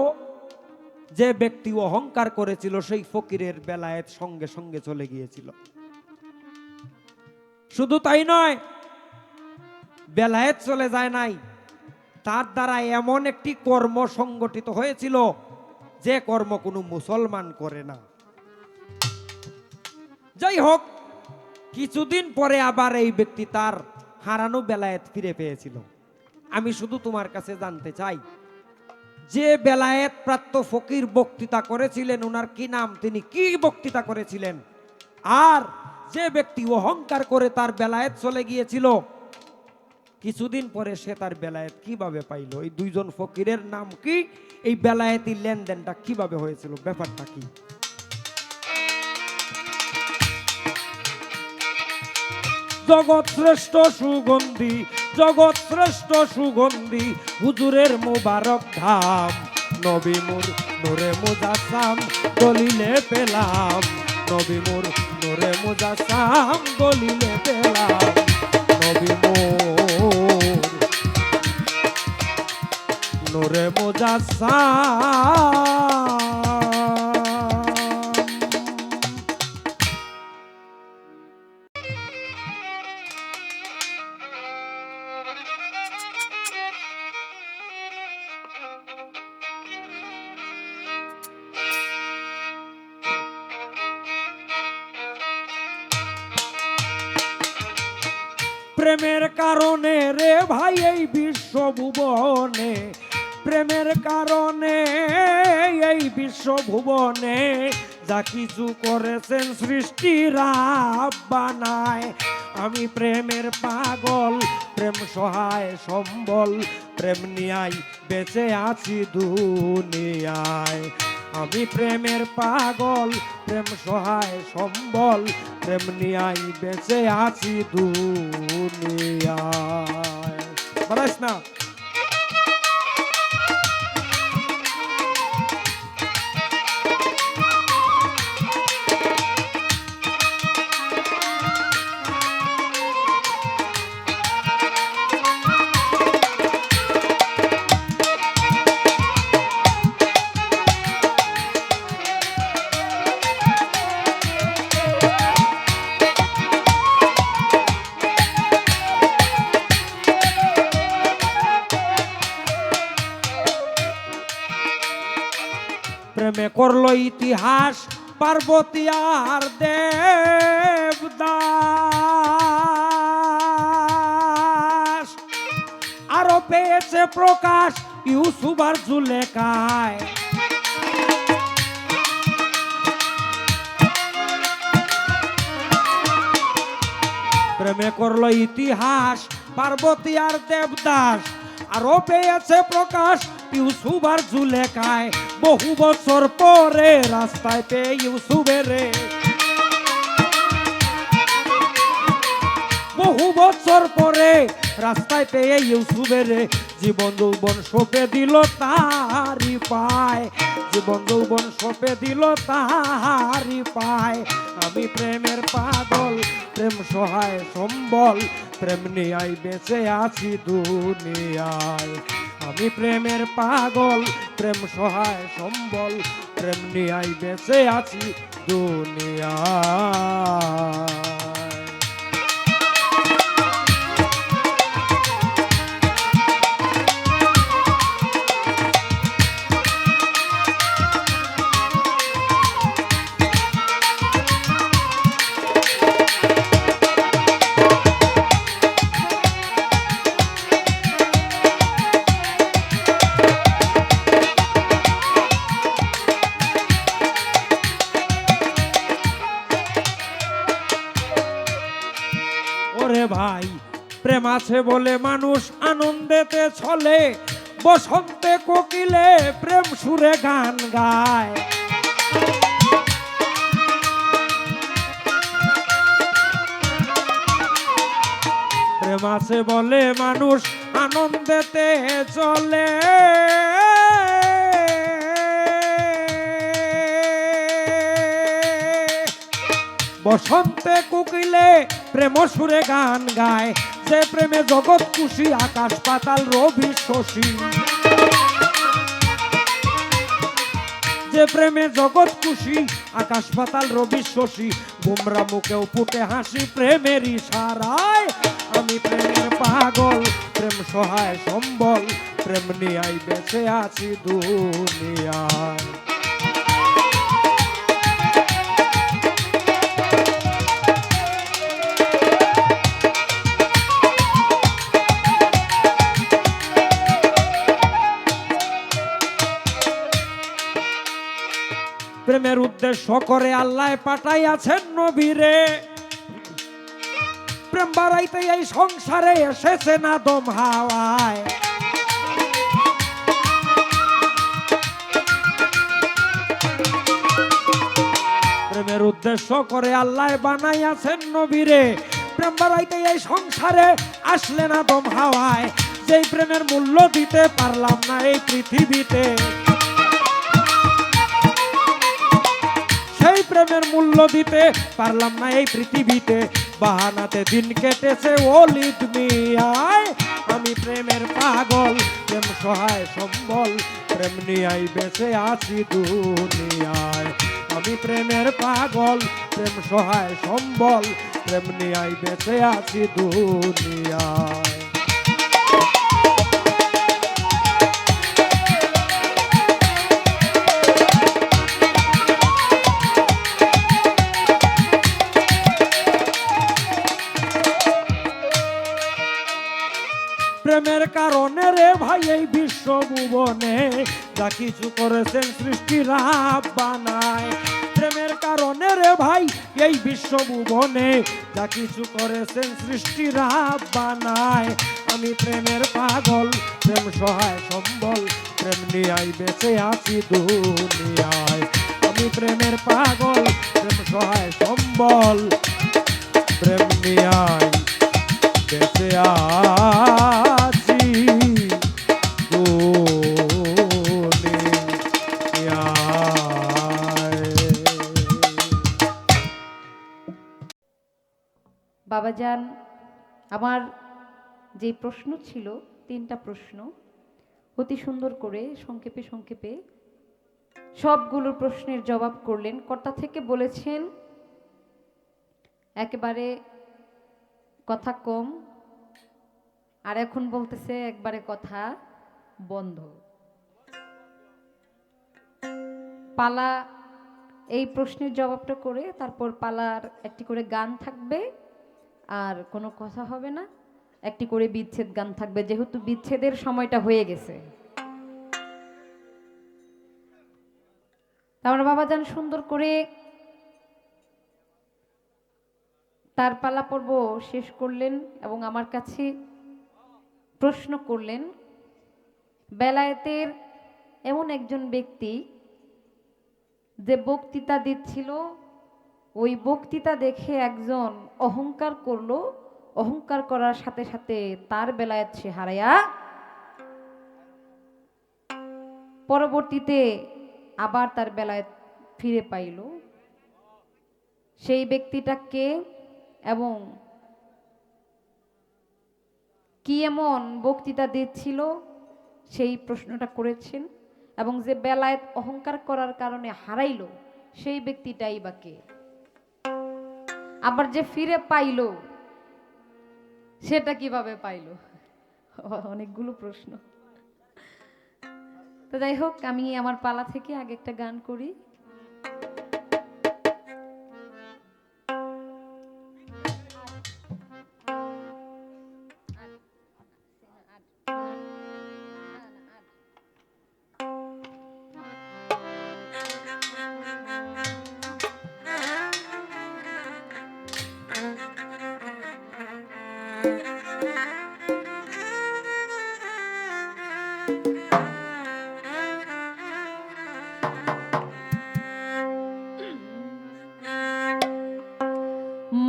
যে ব্যক্তি অহংকার করেছিল সেই ফকিরের বেলায়েত সঙ্গে সঙ্গে চলে গিয়েছিল। শুধু তাই নয়, বেলায়েত চলে যায় নাই, তার দ্বারা এমন একটি কর্ম সংগঠিত হয়েছিল যে কর্ম কোনো মুসলমান করে না। যাই হোক, কিছুদিন পরে আবার এই ব্যক্তি তার হারানো বেলায়েত ফিরে পেয়েছিল। আমি শুধু তোমার কাছে জানতে চাই, যে বেলায়েত প্রাপ্ত ফকির বক্তৃতা করেছিলেন, ওনার কি নাম, তিনি কি বক্তৃতা করেছিলেন? আর যে ব্যক্তি অহংকার করে তার বেলায়েত চলে গিয়েছিল, কিছুদিন পরে সে তার বেলায়েত কিভাবে পাইল? এই দুইজন ফকিরের নাম কি? এই বেলায়েতি লেনদেনটা কিভাবে হয়েছিল? ব্যাপারটা কি? জগৎ শ্রেষ্ঠ সুগন্ধি, জগৎ শ্রেষ্ঠ সুগন্ধি, হুজুরের মুবারক ধাম, নবী মুর নূরে মুজাসসাম দলিলে পেলাম, নবী মুর নূরে মুজাসসাম দলিলে পেলাম, নবী মুর নূরে মুজাসসাম। প্রেমের কারণে রে ভাই এই বিশ্বভুবনে, প্রেমের কারণে এই বিশ্বভুবনে যা কিছু করেছেন সৃষ্টিরা বানায়। আমি প্রেমের পাগল, প্রেম সহায় সম্বল, প্রেম নিয়াই বেঁচে আছি দুনিয়ায়। আমি প্রেমের পাগল, প্রেম সহায় সম্বল, প্রেম নিয়াই বেঁচে আছি দুনিয়ায়। বারাস না। প্রেমে করলো ইতিহাস পার্বতী আর দেবদাস, আরো পেয়েছে প্রকাশ ইউসুফ আর জুলেখায়। প্রেমে করলো ইতিহাস পার্বতী আর দেবদাস, আরো পেয়েছে প্রকাশ ইউসুফ আর জুলেখায়। বহু বছর পরে রাস্তায় পেয়ে ইউসুফের, বহু বছর পরে রাস্তায় পেয়ে ইউসুফের, জীবন যৌবন সঁপে দিল তাহারি পায়, জীবন যৌবন সঁপে দিল তাহারি পায়। আমি প্রেমের পাগল, প্রেম সহায় সম্বল, প্রেম নিয়াই বেঁচে আছি দুনিয়ায়। আমি প্রেমের পাগল, প্রেম সহায় সম্বল, প্রেম নিয়াই বেঁচে আছি দুনিয়ায়। ওরে ভাই, প্রেম আছে বলে মানুষ আনন্দেতে চলে, বসন্তে কোকিলে প্রেম সুরে গান গায়। প্রেম আছে বলে মানুষ আনন্দেতে চলে, বসন্তে কোকিলে প্রেম সুরে গান গায়। যে প্রেমে জগৎ খুশি আকাশ পাতাল রবি শশী, যে প্রেমে জগৎ খুশি আকাশ পাতাল রবি শশী। গুমরা মুখেও ফুটে হাসি প্রেমের ইশারায়। আমি প্রেমের পাগল, প্রেম সহায় সম্বল, প্রেম নিয়াই বেঁচে আছি দুনিয়ায়। প্রেমের উদ্দেশ্য করে আল্লাহ পাঠাইয়াছেন নবীরে, প্রেম বাড়াইতে এই সংসারে এসেছে না দম হাওয়ায়। প্রেমের উদ্দেশ্য করে আল্লাহ বানাইয়াছেন নবীরে, প্রেম বাড়াইতে এই সংসারে আসলে না দম হাওয়ায়। যেই প্রেমের মূল্য দিতে পারলাম না এই পৃথিবীতে, সেই প্রেমের মূল্য দিতে পারলাম না এই পৃথিবীতে, বাহানাতে দিন কেটেছে ওলিদ মিয়ায়। আমি প্রেমের পাগল, প্রেম সহায় সম্বল, প্রেম নিয়াই বেঁচে আছি দুনিয়ায়। আমি প্রেমের পাগল, প্রেম সহায় সম্বল, প্রেম নিয়াই বেঁচে আছি দুনিয়ায়। প্রেমের কারণে রে ভাই এই বিশ্ব ভুবনে যা কিছু করেছেন সৃষ্টি রাব্বানায়। প্রেমের কারণে রে ভাই এই বিশ্ব ভুবনে যা কিছু করেছেন সৃষ্টি রাব্বানায়। আমি প্রেমের পাগল, প্রেম সহায় সম্বল, প্রেম নিয়াই বেঁচে আছি দুনিয়ায়। আমি প্রেমের পাগল, প্রেম সহায় সম্বল, প্রেম নিয়াই বেঁচে আছি বাবাজান, আমার যে প্রশ্ন ছিল 3টা প্রশ্ন, অতি সুন্দর করে সংক্ষেপে সংক্ষেপে সবগুলো প্রশ্নের জবাব করলেন। কর্তা থেকে বলেছেন একেবারে কথা কম, আর এখন বলতেছে একবারে কথা বন্ধ। পালা এই প্রশ্নের জবাবটা করে তারপর পালার একটি করে গান থাকবে, আর কোনো কথা হবে না। একটি করে বিচ্ছেদ গান থাকবে, যেহেতু বিচ্ছেদের সময়টা হয়ে গেছে। আমরা বাবাজান সুন্দর করে তার পালা পর্ব শেষ করলেন এবং আমার কাছে প্রশ্ন করলেন। বেলায়েতের এমন একজন ব্যক্তি যে বক্তৃতা দিচ্ছিল, ওই বক্তৃতা দেখে একজন অহংকার করলো, অহংকার করার সাথে সাথে তার বেলায়েত সে হারায়া পরবর্তীতে আবার তার বেলায়েত ফিরে পাইল। সেই ব্যক্তিটা কে এবং কি এমন বক্তৃতা দিচ্ছিল সেই প্রশ্নটা করেছেন, এবং যে বেলায়েত অহংকার করার কারণে হারাইল সেই ব্যক্তিটাই বা কে, আবার যে ফিরে পাইল সেটা কিভাবে পাইল? অনেকগুলো প্রশ্ন। তো যাই হোক, আমি আমার পালা থেকে আগে একটা গান করি।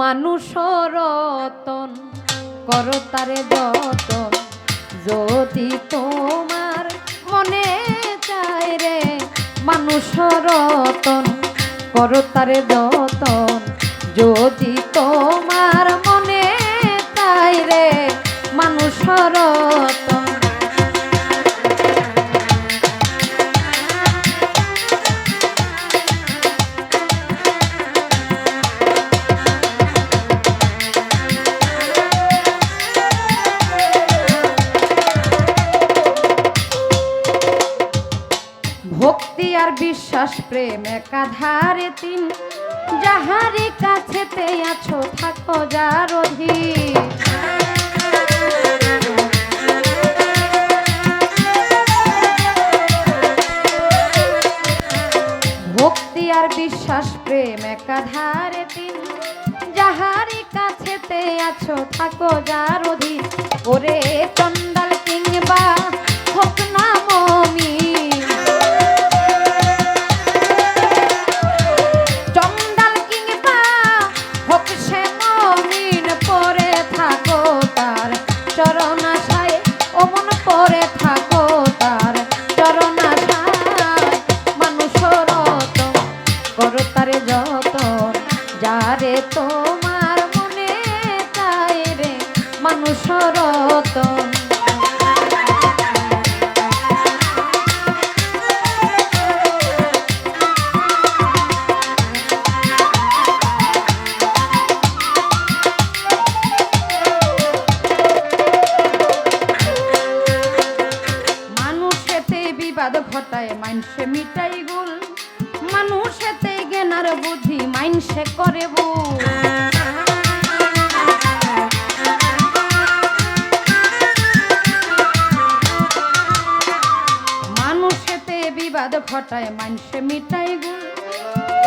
মানুষ রতন করো তারে যতন, যদি তোমার মনে চায় রে। মানুষ রতন করো তারে যতন, যদি তোমার মনে চায় রে। মানুষ রতন বিশ্বাস প্রেম একাধারে তিন, যাহারে কাছেতে আছো থাকো যার অধীন। ভক্তি আর বিশ্বাস প্রেম একাধারে তিন, যাহারে কাছেতে আছো থাকো যার অধীন। ওরে চন্ডাল কিংবা হোক না মুমিন, চন্ডাল কিংবা হোক সে মুমিন, পরে থাকো তার চরণ আশায়, ও মন পরে থাকো তার চরণ আশায়। মানুষের রতন করো তারে যতন, যারে তোমার মনে চায় রে মানুষের রতন। মানুষেতে বিবাদ ঘটায় মাইনসে মিটাই গুল, মানুষেতে জ্ঞানার বুদ্ধি মাইনসে করে ভুল। মানুষেতে বিবাদ ঘটায় মাইনসে মিটাই গুল,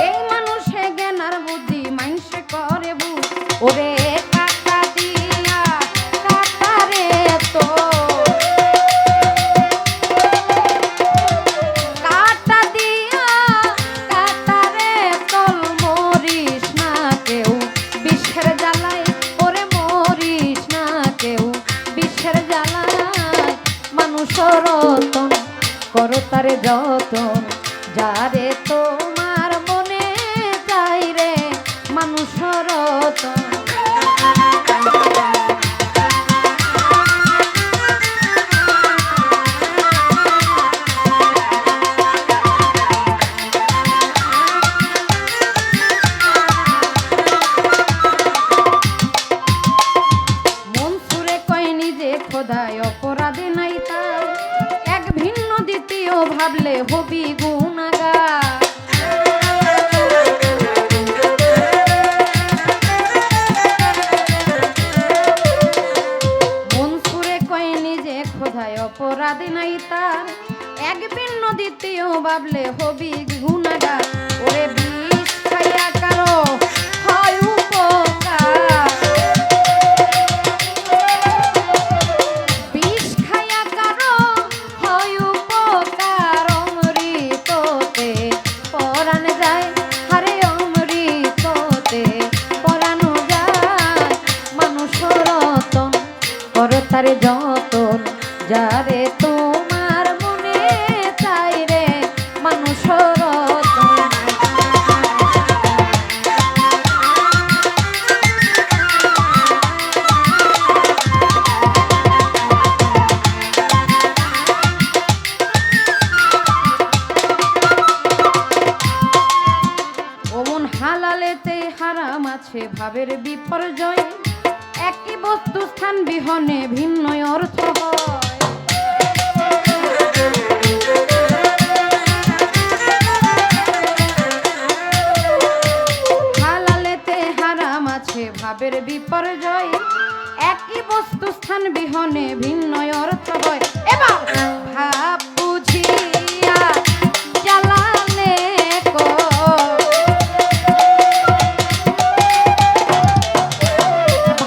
এই মানুষে জ্ঞানার বুদ্ধি মাইনসে করে ভুল। ওরে কাটা দিয়া কাটারে তো, কাটা দিয়া কাটারে তল মরিস না কেউ বিষের জ্বালায়, ওরে মরিস না কেউ বিষের জ্বালায়। মানুষের রতন করো তারে যতন, যারে তোমার মনে চাই রে মানুষের রতন। মনসুরে কয় নিজে খোদায় অপরাধে নাই তার, এক ভিন্ন দ্বিতীয় ভাবলে হবি গুনাগার। মনসুরে কয় নিজে খোদায় অপরাধে নাই তার, এক ভিন্ন দ্বিতীয় ভাবলে হবি গুনাগার। ওরে বিষ খাইয়া কারো হয় উপকার, বিষ খাইয়া কারো হয় উপকার। অমৃততে পরাণ যায়, হারে অমৃততে পরাণ যায়। মানুষের রতন করো তারে যতন, যারে তোমার মনে চাই রে মানুষের রতন। ওমন হালালেতে হারাম আছে ভাবের বিপর্যয়, একই বস্তু স্থান বিহনে ভিন্ন অর্থ হয়। হালালেতে হারাম আছে ভাবের বিপর্যয়, একই বস্তু স্থান বিহনে ভিন্ন অর্থ হয়। এবার ভাব বুঝিয়া জ্বালালে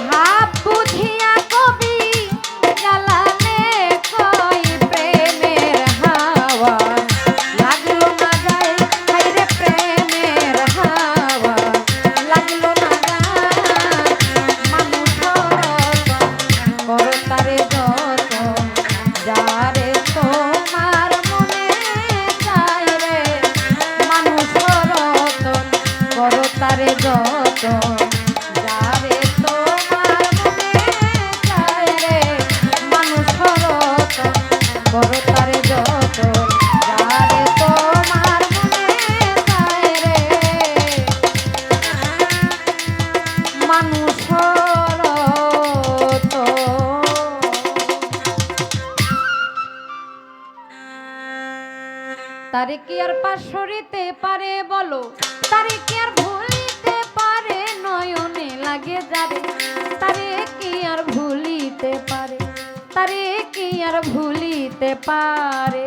ভাব বুঝিয়া কবি জ্বালালে কই প্রেমের হাওয়া লাগলো না যায়, হায়রে প্রেমের হাওয়া লাগলো না যায়। মানুষের রতন করো তারে যতন, যারে তোমার মনে চাই রে মানুষের রতন করো তারে যতন, যারে তোমার মনে চাই রে মানুষের রতন করো তারে যতন, যারে তোমার মনে চাই রে মানুষের রতন। তারে তারে কি আর পাশরিতে পারে বলো, তারে কি আর ভুলিতে পারে, নয়নে লাগে যারে তারে কি আর ভুলিতে পারে, তারে কি আর ভুলিতে পারে।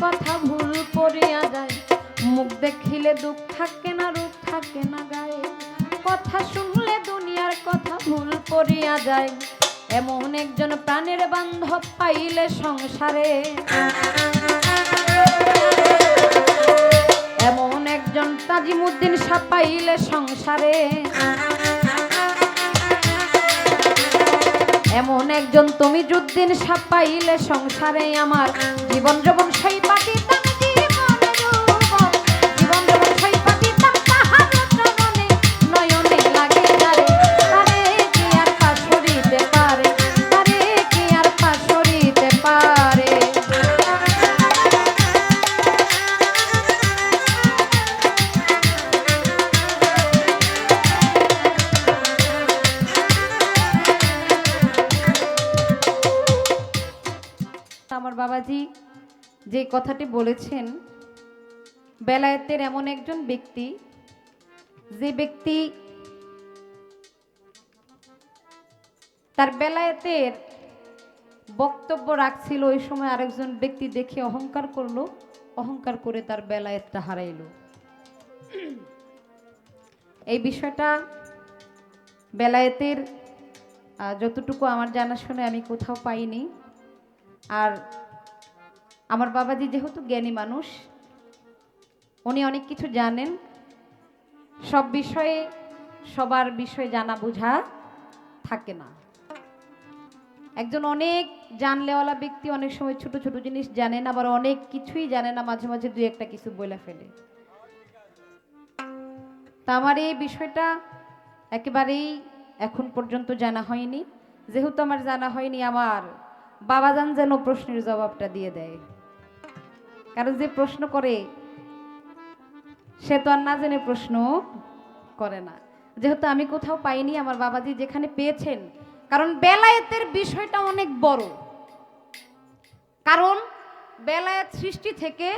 কথা ভুল করিয়া যায়, মুখ দেখিলে দুঃখ থাকে না, রূপ থাকে না গায়ে, কথা শুনলে দুনিয়ার কথা ভুল করিয়া যায়। এমন একজন প্রাণের বান্ধব পাইলে সংসারে, এমন একজন তাজিমুদ্দিন শাহ পাইলে সংসারে, এমন একজন তমিজুদ্দিন শাহ পাইলে সংসারে, আমার জীবন যৌবন সেই পাতিতাম, জীবন যৌবন সেই পাতিতাম তাহার চরণে, নয়নে লাগে যারে তারে কি আর পাশরিতে পারে, তারে কি আর পাশরিতে পারে। আমার বাবাজি যে কথাটি বলেছেন, বেলায়েতের এমন একজন ব্যক্তি, যে ব্যক্তি তার বেলায়েতের বক্তব্য রাখছিল, ওই সময় আরেকজন ব্যক্তি দেখে অহংকার করলো, অহংকার করে তার বেলায়েতটা হারাইল। এই বিষয়টা বেলায়েতের যতটুকু আমার জানাশোনায় আমি কোথাও পাইনি। আর আমার বাবাজি যেহেতু জ্ঞানী মানুষ, উনি অনেক কিছু জানেন, সব বিষয়ে সবার বিষয়ে জানা বোঝা থাকে না। একজন অনেক জানলেওয়ালা ব্যক্তি অনেক সময় ছোট ছোট জিনিস জানেন, আবার অনেক কিছুই জানে না, মাঝে মাঝে দুই একটা কিছু বলে ফেলে। তা আমার এই বিষয়টা একেবারেই এখন পর্যন্ত জানা হয়নি। যেহেতু আমার জানা হয়নি, আমার বাবাজান যেন প্রশ্নের জবাবটা দিয়ে দেয়, কারণ যে প্রশ্ন করে সে তো আর না জেনে প্রশ্ন করে না। যেহেতু আমি কোথাও পাইনি, আমার বাবাজি যেখানে পেয়েছেন, কারণ বেলায়েতের বিষয়টা অনেক বড়, কারণ বেলায়েত সৃষ্টি থেকে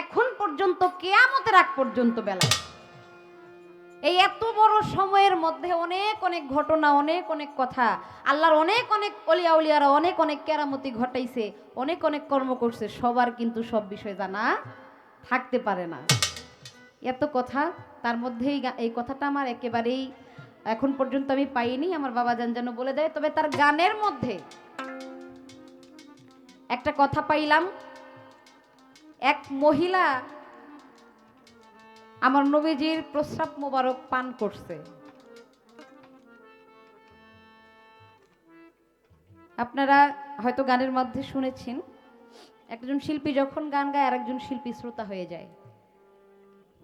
এখন পর্যন্ত কিয়ামতের আগ পর্যন্ত বেলায়েত, এই এত বড় সময়ের মধ্যে অনেক অনেক ঘটনা, অনেক অনেক কথা, আল্লাহর অনেক অনেক অলিয়া উলিয়ারা অনেক অনেক কেরামতি ঘটাইছে, অনেক অনেক কর্ম করছে, সবার কিন্তু সব বিষয় জানা থাকতে পারে না। এত কথা, তার মধ্যেই এই কথাটা আমার একেবারেই এখন পর্যন্ত আমি পাইনি, আমার বাবা যেন বলে দেয়। তবে তার গানের মধ্যে একটা কথা পাইলাম, এক মহিলা আমার নবীজির প্রস্রাব মোবারক পান করছে। আপনারা হয়তো গানের মধ্যে শুনেছেন, একজন শিল্পী যখন গান গায় আরেকজন শিল্পী শ্রোতা হয়ে যায়।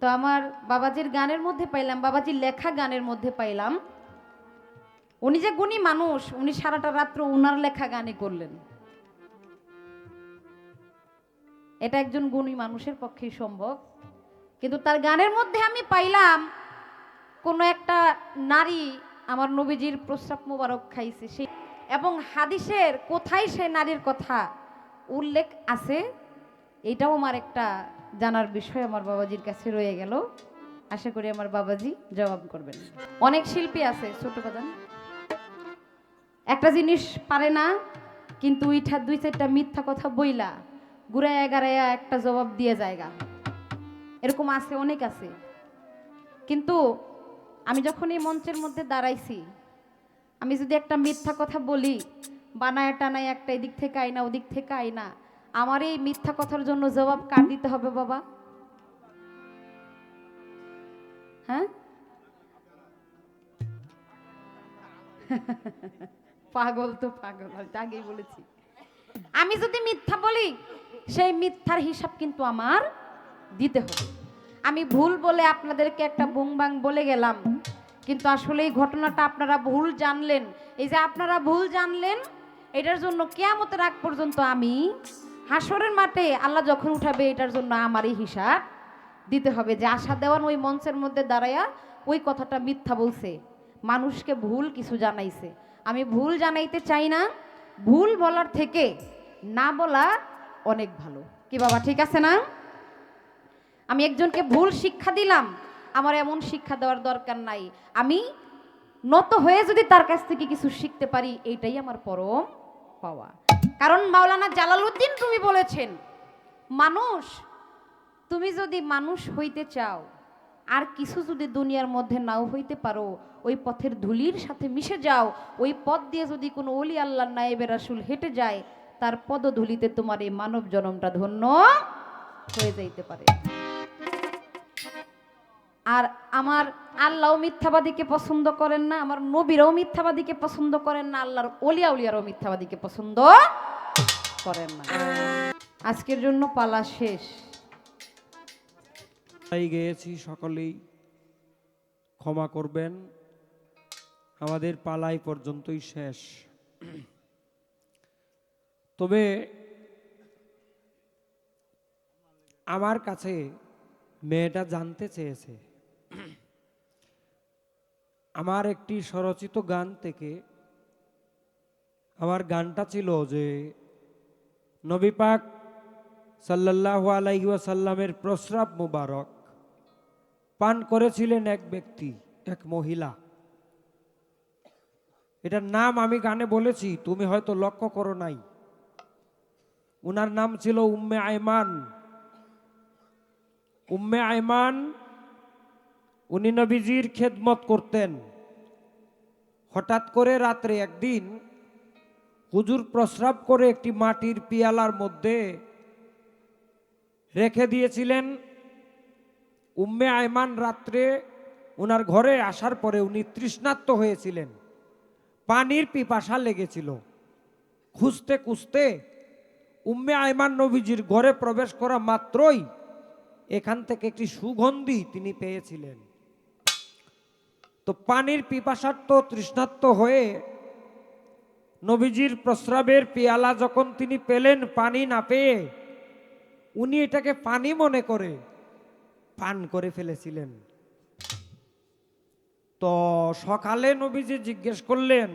তো আমার বাবাজির গানের মধ্যে পাইলাম, বাবাজির লেখা গানের মধ্যে পাইলাম, উনি যে গুণী মানুষ, উনি সারাটা রাত্র উনার লেখা গানে করলেন। এটা একজন গুণী মানুষের পক্ষেই সম্ভব। কিন্তু তার গানের মধ্যে আমি পাইলাম কোন একটা নারী আমার নবীজির প্রস্রাব মোবারক খাইছে, সেই এবং হাদিসের কোথায় সে নারীর কথা উল্লেখ আছে, এটাও আমার একটা জানার বিষয় আমার বাবাজির কাছে রয়ে গেল। আশা করি আমার বাবাজি জবাব করবেন। অনেক শিল্পী আছে ছোট বাজান, একটা জিনিস পারে না, কিন্তু উইঠা দুই চারটা মিথ্যা কথা বইলা ঘুরাইয়া গাড়াইয়া একটা জবাব দিয়ে জায়গা, এরকম আছে, অনেক আছে। কিন্তু আমি যখন এই মঞ্চের মধ্যে দাঁড়াইছি, আমি যদি একটা মিথ্যা কথা বলি, বানায় টানায় একটা এদিক থেকে আইনা ওদিক থেকে আইনা, আমার এই মিথ্যা কথার জন্য জবাব কার দিতে হবে বাবা? হ্যাঁ, পাগল তো পাগল, আগেই বলেছি। আমি যদি মিথ্যা বলি, সেই মিথ্যার হিসাব কিন্তু আমার দিতে হবে। আমি ভুল বলে আপনাদেরকে একটা বুংবাং বলে গেলাম, কিন্তু আসলে এই ঘটনাটা আপনারা ভুল জানলেন। এই যে আপনারা ভুল জানলেন, এটার জন্য কিয়ামতের আগ পর্যন্ত আমি হাসরের মাঠে আল্লাহ যখন উঠাবে, এটার জন্য আমারই হিসাব দিতে হবে। যে আশা দেওয়ান ওই মঞ্চের মধ্যে দাঁড়ায়া ওই কথাটা মিথ্যা বলছে, মানুষকে ভুল কিছু জানাইছে। আমি ভুল জানাইতে চাই না, ভুল বলার থেকে না বলা অনেক ভালো। কি বাবা, ঠিক আছে না? আমি একজনকে ভুল শিক্ষা দিলাম, আমার এমন শিক্ষা দেওয়ার দরকার নাই। আমি নত হয়ে যদি তার কাছ থেকে কিছু শিখতে পারি, এইটাই আমার পরম পাওয়া। কারণ মাওলানা জালালউদ্দিন রুমি বলেছেন, মানুষ, তুমি যদি মানুষ হইতে চাও আর কিছু যদি দুনিয়ার মধ্যে নাও হইতে পারো, ওই পথের ধুলির সাথে মিশে যাও। ওই পথ দিয়ে যদি কোনো ওলি আল্লাহ নায়েবে রাসূল হেঁটে যায়, তার পদধূলিতে তোমার এই মানব জনমটা ধন্য হয়ে যাইতে পারে। আর আমার আল্লাহও মিথ্যাবাদীকে পছন্দ করেন না, আমার নবীরাও মিথ্যাবাদীকে পছন্দ করেন না, আল্লাহর ওলিয়া উলিয়ারও মিথ্যাবাদীকে পছন্দ করেন না। আজকের জন্য পালা শেষ। তাই গেয়েছি, সকলেই ক্ষমা করবেন, আমাদের পালাই পর্যন্তই শেষ। তবে আমার কাছে মেয়েটা জানতে চেয়েছে, আমার একটি স্বরচিত গান থেকে, আমার গানটা ছিল যে নবী পাক সাল্লাল্লাহু আলাইহি ওয়াসাল্লামের প্রস্রাব মুবারক পান করেছিলেন এক ব্যক্তি, এক মহিলা। এটার নাম আমি গানে বলেছি, তুমি হয়তো লক্ষ্য করো নাই। উনার নাম ছিল উম্মে আয়মান। উম্মে আয়মান উনি নবীজির খেদমত করতেন। হঠাৎ করে রাত্রে একদিন হুজুর প্রস্রাব করে একটি মাটির পিয়ালার মধ্যে রেখে দিয়েছিলেন। উম্মে আয়মান রাত্রে উনার ঘরে আসার পরে উনি তৃষ্ণার্ত হয়েছিলেন, পানির পিপাসা লেগেছিল। খুঁজতে খুঁজতে উম্মে আয়মান নবীজির ঘরে প্রবেশ করা মাত্রই এখান থেকে একটি সুগন্ধি তিনি পেয়েছিলেন। তো পানির পিপাসার্ত তৃষ্ণার্ত হয়ে নবীজির প্রস্রাবের পেয়ালা যখন তিনি পেলেন, পানি না পেয়ে উনি এটাকে পানি মনে করে পান করে ফেলেছিলেন। তো সকালে নবীজি জিজ্ঞেস করলেন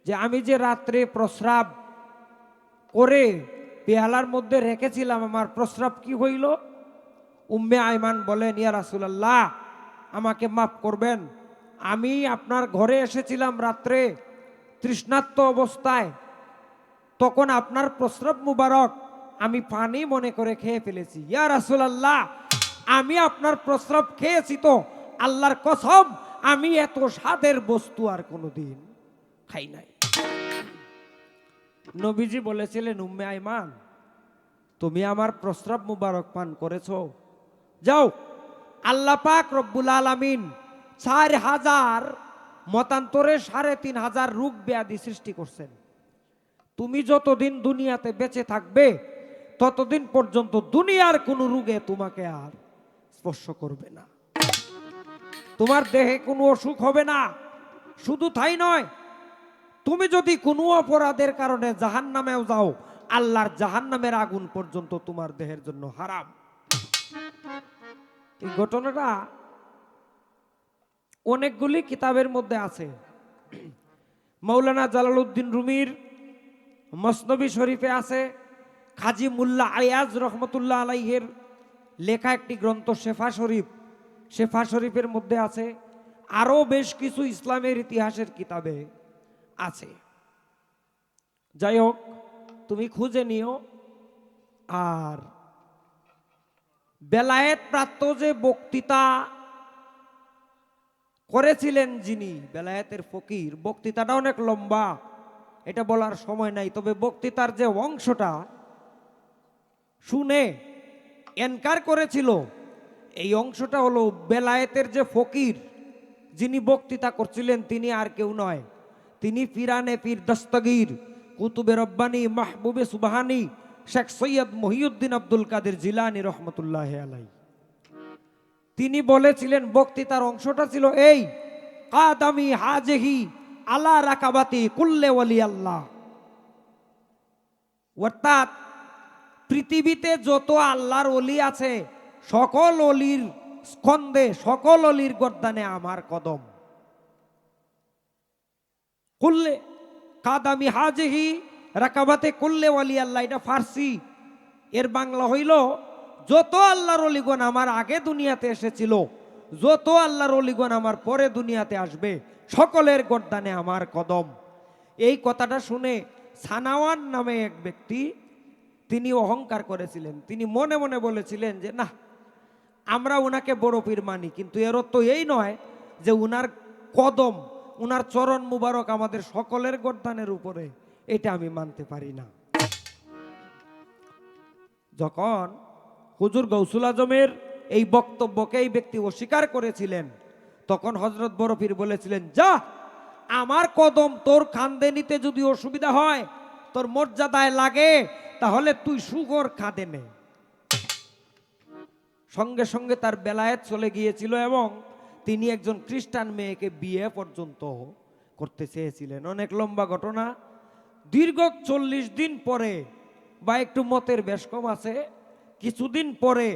যে আমি যে রাত্রে প্রস্রাব করে পেয়ালার মধ্যে রেখেছিলাম, আমার প্রস্রাব কি হইল? উম্মে আয়মান বলেন, ইয়া রাসূলুল্লাহ, আমাকে মাফ করবেন, আমি আপনার ঘরে এসেছিলাম রাত্রে তৃষ্ণার্ত অবস্থায়, তখন আপনার প্রস্রাব মুবারক আমি পানি মনে করে খেয়ে ফেলেছি। ইয়া রাসূলুল্লাহ, আমি আপনার প্রস্রাব খেয়েছি তো আল্লাহর কসম, আমি এত স্বাদের বস্তু আর কোনোদিন খাই নাই। নবীজি বলেছিলেন, উম্মে আয়মান, তুমি আমার প্রস্রাব মুবারক পান করেছো, যাও, আল্লাহ পাক রব্বুল আলামিন 4000 মতান্তরে 3500 রোগ ব্যাধি সৃষ্টি করছেন। তুমি যতদিন দুনিয়াতে বেঁচে থাকবে ততদিন পর্যন্ত দুনিয়ার কোনো রোগে তোমাকে আর স্পর্শ করবে না, তোমার দেহে কোনো অসুখ হবে না। শুধু তাই নয়, তুমি যদি কোনো অপরাধের কারণে জাহান্নামেও যাও, আল্লাহর জাহান্নামের আগুন পর্যন্ত তোমার দেহের জন্য হারাম। এই ঘটনাটা অনেকগুলি কিতাবের মধ্যে আছে। মাওলানা জালালউদ্দিন রুমির মসনবী শরীফে আছে, খাজি মুল্লা আয়াজ রহমতুল্লাহ আলাইহের লেখা একটি গ্রন্থ শেফা শরীফ, শেফা শরীফের মধ্যে আছে, আরও বেশ কিছু ইসলামের ইতিহাসের কিতাবে আছে। যাই হোক, তুমি খুঁজে নিও। আর বেলায়েত প্রাপ্ত যে বক্তৃতা করেছিলেন যিনি, বেলায়েতের ফকির, বক্তৃতাটা অনেক লম্বা, এটা বলার সময় নাই। তবে বক্তৃতার যে অংশটা শুনে এনকার করেছিল, এই অংশটা হলো বেলায়েতের যে ফকির যিনি বক্তৃতা করছিলেন, তিনি আর কেউ নয়, তিনি পিরানে পীর দস্তগীর কুতুবে রব্বানি মাহবুবে সুবহানি শেখ সৈয়দ মহিউদ্দিন আব্দুল কাদের জিলানী রহমতুল্লাহ আলাই। তিনি বলেছিলেন, বক্তৃতার অংশটা ছিল এই, কাদামি হাজেহি আলা রাকাবাতি কুল্লে ওয়ালি আল্লাহ। অর্থাৎ পৃথিবীতে যত আল্লাহর ওলি আছে, সকল অলির স্কন্ধে, সকল অলির গর্দানে আমার কদম। কুল্লে কাদামি হাজেহি রাকাবাতে কুল্লে ওয়ালি আল্লাহ, এটা ফার্সি। এর বাংলা হইল, যত আল্লাহর অলিগণ আমার আগে দুনিয়াতে এসেছিল, যত আল্লাহর অলিগণ আমার পরে দুনিয়াতে আসবে, সকলের গর্দানে আমার কদম। এই কথাটা শুনে সানাওয়ান নামে এক ব্যক্তি, তিনি অহংকার করেছিলেন। তিনি মনে মনে বলেছিলেন যে না, আমরা উনাকে বড় পীর মানি, কিন্তু এর অর্থ এই নয় যে উনার কদম, উনার চরণ মুবারক আমাদের সকলের গর্দানের উপরে, এটা আমি মানতে পারি না। যখন হুজুর গৌসুল আজমের এই বক্তব্যকে এই ব্যক্তি অস্বীকার করেছিলেন, তখন হযরত বড় পীর বলেছিলেন, যা, আমার কদম তোর কাঁধে নিতে যদি অসুবিধা হয়, তোর মর্যাদায় লাগে, তাহলে তুই শুকর কাঁধে নে। সঙ্গে সঙ্গে তার বেলায়েত চলে গিয়েছিল এবং তিনি একজন খ্রিস্টান মেয়েকে বিয়ে পর্যন্ত করতে চেয়েছিলেন। অনেক লম্বা ঘটনা। দীর্ঘ 40 দিন পরে, বা একটু মতের বেশ কম আছে, কিছুদিন পরে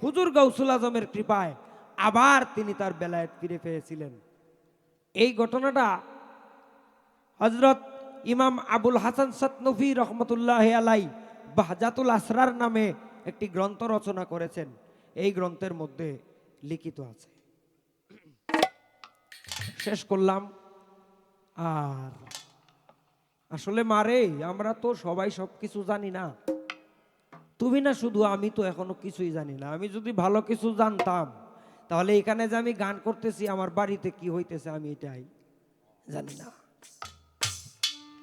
হুজুর গৌসুল আজমের কৃপায় আবার তিনি তার বেলায়েত ফিরে পেয়েছিলেন। এই ঘটনাটা হযরত ইমাম আবুল হাসান সাতনফি রহমতুল্লাহ আলাই বাহজাতুল আসরার নামে একটি গ্রন্থ রচনা করেছেন। এই গ্রন্থের মধ্যে লিখিত আছে। শেষ করলাম। আর আসলে মারে, আমরা তো সবাই সবকিছু জানি না। তুমি না শুধু, আমি তো এখনো কিছুই জানি না। আমি যদি ভালো কিছু জানতাম, তাহলে এখানে যে আমি গান করতেছি, আমার বাড়িতে কি হইতেছে আমি এটাই জানি না।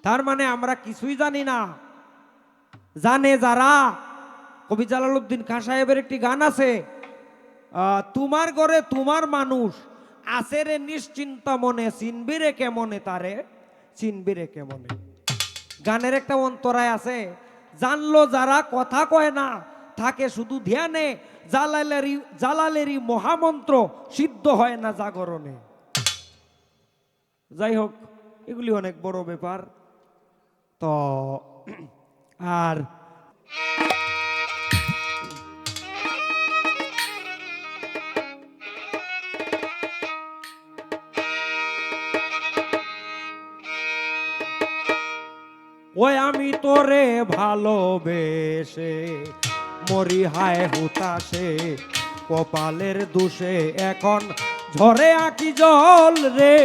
তার মানে আমরা কিছুই জানি না। জানে যারা, কবি জালালউদ্দিন খাঁ সাহেবের একটি গান আছে, তোমার ঘরে তোমার মানুষ আছে রে নিশ্চিন্তা মনে, চিনবি রে কেমনে তারে, চিনবি রে কেমনে। গানের একটা অন্তরায় আছে, জানলো যারা কথা কয় না, থাকে শুধু ধ্যানে, জালালেরই মহামন্ত্র সিদ্ধ হয় না জাগরণে। যাই হোক, এগুলি অনেক বড় ব্যাপার। তো আর ওই আমি তোরে ভালোবেসে মরি হায় হুতাশে, কপালের দোষে এখন ঝরে আঁকি জল রে,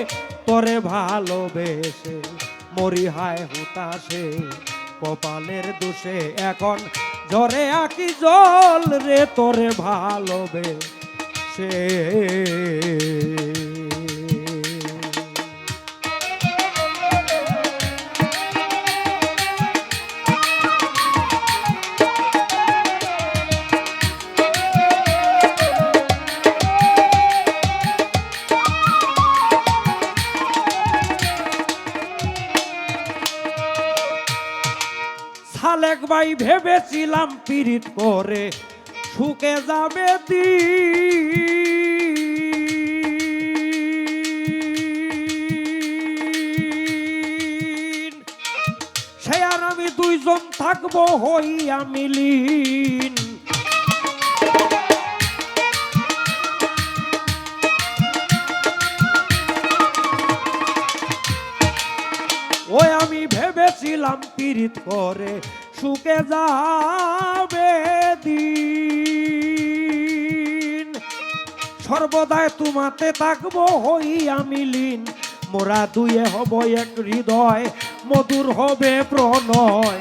তোরে ভালোবেসে মরি হায় হুতাশে, কপালের দোষে এখন ঝরে আঁকি জল রে, তোরে ভালোবেসে। সালেক ভাই ভেবেছিলাম পীড়িত করে শুকে যাবে দিন, সে আর আমি দুইজন থাকবো হইয়া মিলিন। ওই আমি ভেবেছিলাম পীড়িত করে শুকে যাবে দিন, সর্বদাই তোমাতে থাকবো হইয়া মিলিন। মোরা দুয়ে হব এক হৃদয়, মধুর হবে প্রণয়।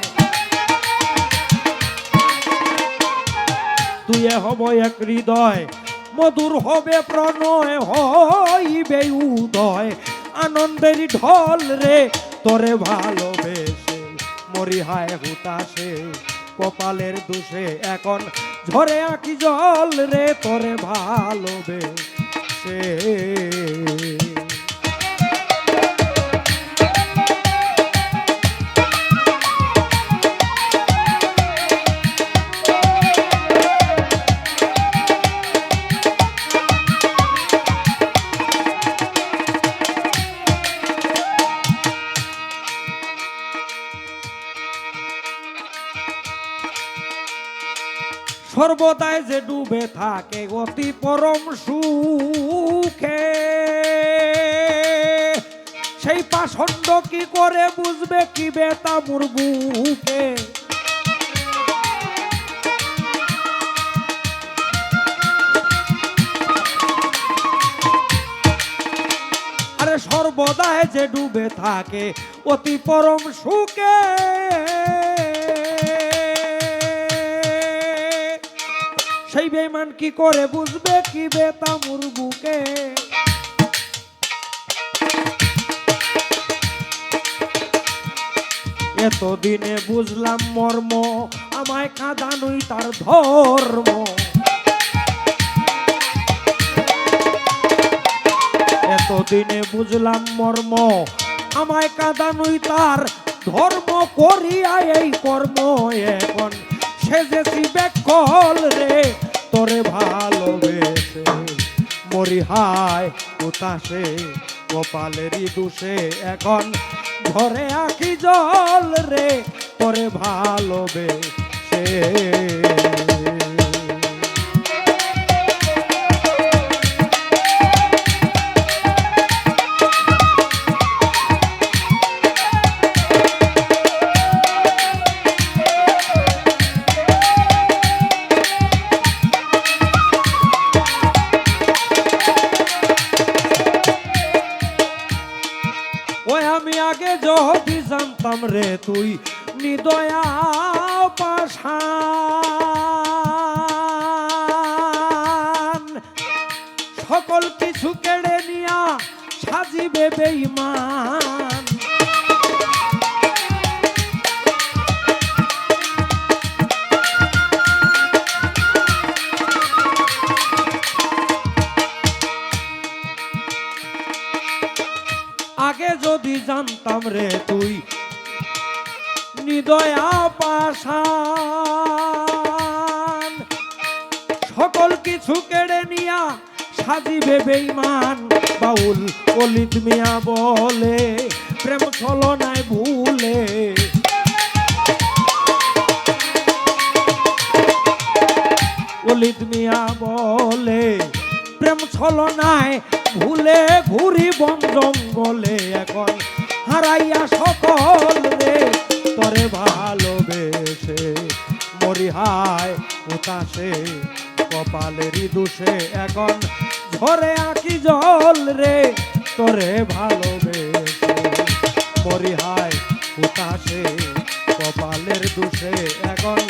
দুয়ে হব এক হৃদয়, মধুর হবে প্রণয়, হইবে উদয় আনন্দের ঢল রে, তোরে ভালোবেসে মরি হায় হুতাশে, কপালের দোষে এখন ঝরে আঁকি জল রে, তোরে ভালোবেসে। সর্বদাই যে ডুবে থাকে অতি পরম সুখে, সেই পাষণ্ড কি করে বুঝবে কি বেতা মোর বুকে। আরে সর্বদাই যে ডুবে থাকে অতি পরম সুখে, সেই বেঈমান কি করে বুঝবে কি বেতা মোর বুকে। এতদিনে বুঝলাম মর্ম, আমায় কাঁদানুই তার ধর্ম। এতদিনে বুঝলাম মর্ম, আমায় কাঁদানুই তার ধর্ম। করিয়া এই কর্ম এখন সেজেছি বেকল রে, তোরে ভালোবেসে মরি হায় উতাসে, কপালেরই দোষে এখন ঘরে আঁকি জল রে, তোরে ভালোবেসে। ওই আমি আগে যদি জানতাম রে তুই নিদয়া পাষাণ, সকল কিছু কেড়ে নিয়া সাজিবে বেঈমান। আগে যদি জানতাম রে তুই নিদয়া পাষাণ, সকল কিছু কেড়ে নিয়া সাজিবে বেঈমান। বাউল অলিত মিয়া বলে প্রেম ছলনায় ভুলে, অলিত মিয়া বলে প্রেম ছলনায় ভুলে ঘুরি বন জঙ্গলে, এখন হারাইয়া সকল রে তরে ভালোবেসে মরি হায় উতাসে, কপালেরই দোষে এখন ঝরে আঁকি জল রে, তোরে ভালোবেসে মরি হায় উতাসে, কপালের দোষে এখন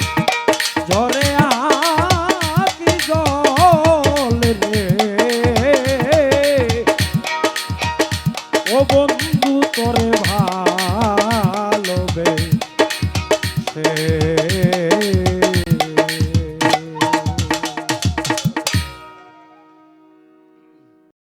ঝরে আঁকি জল রে। ও বন্ধু তোরে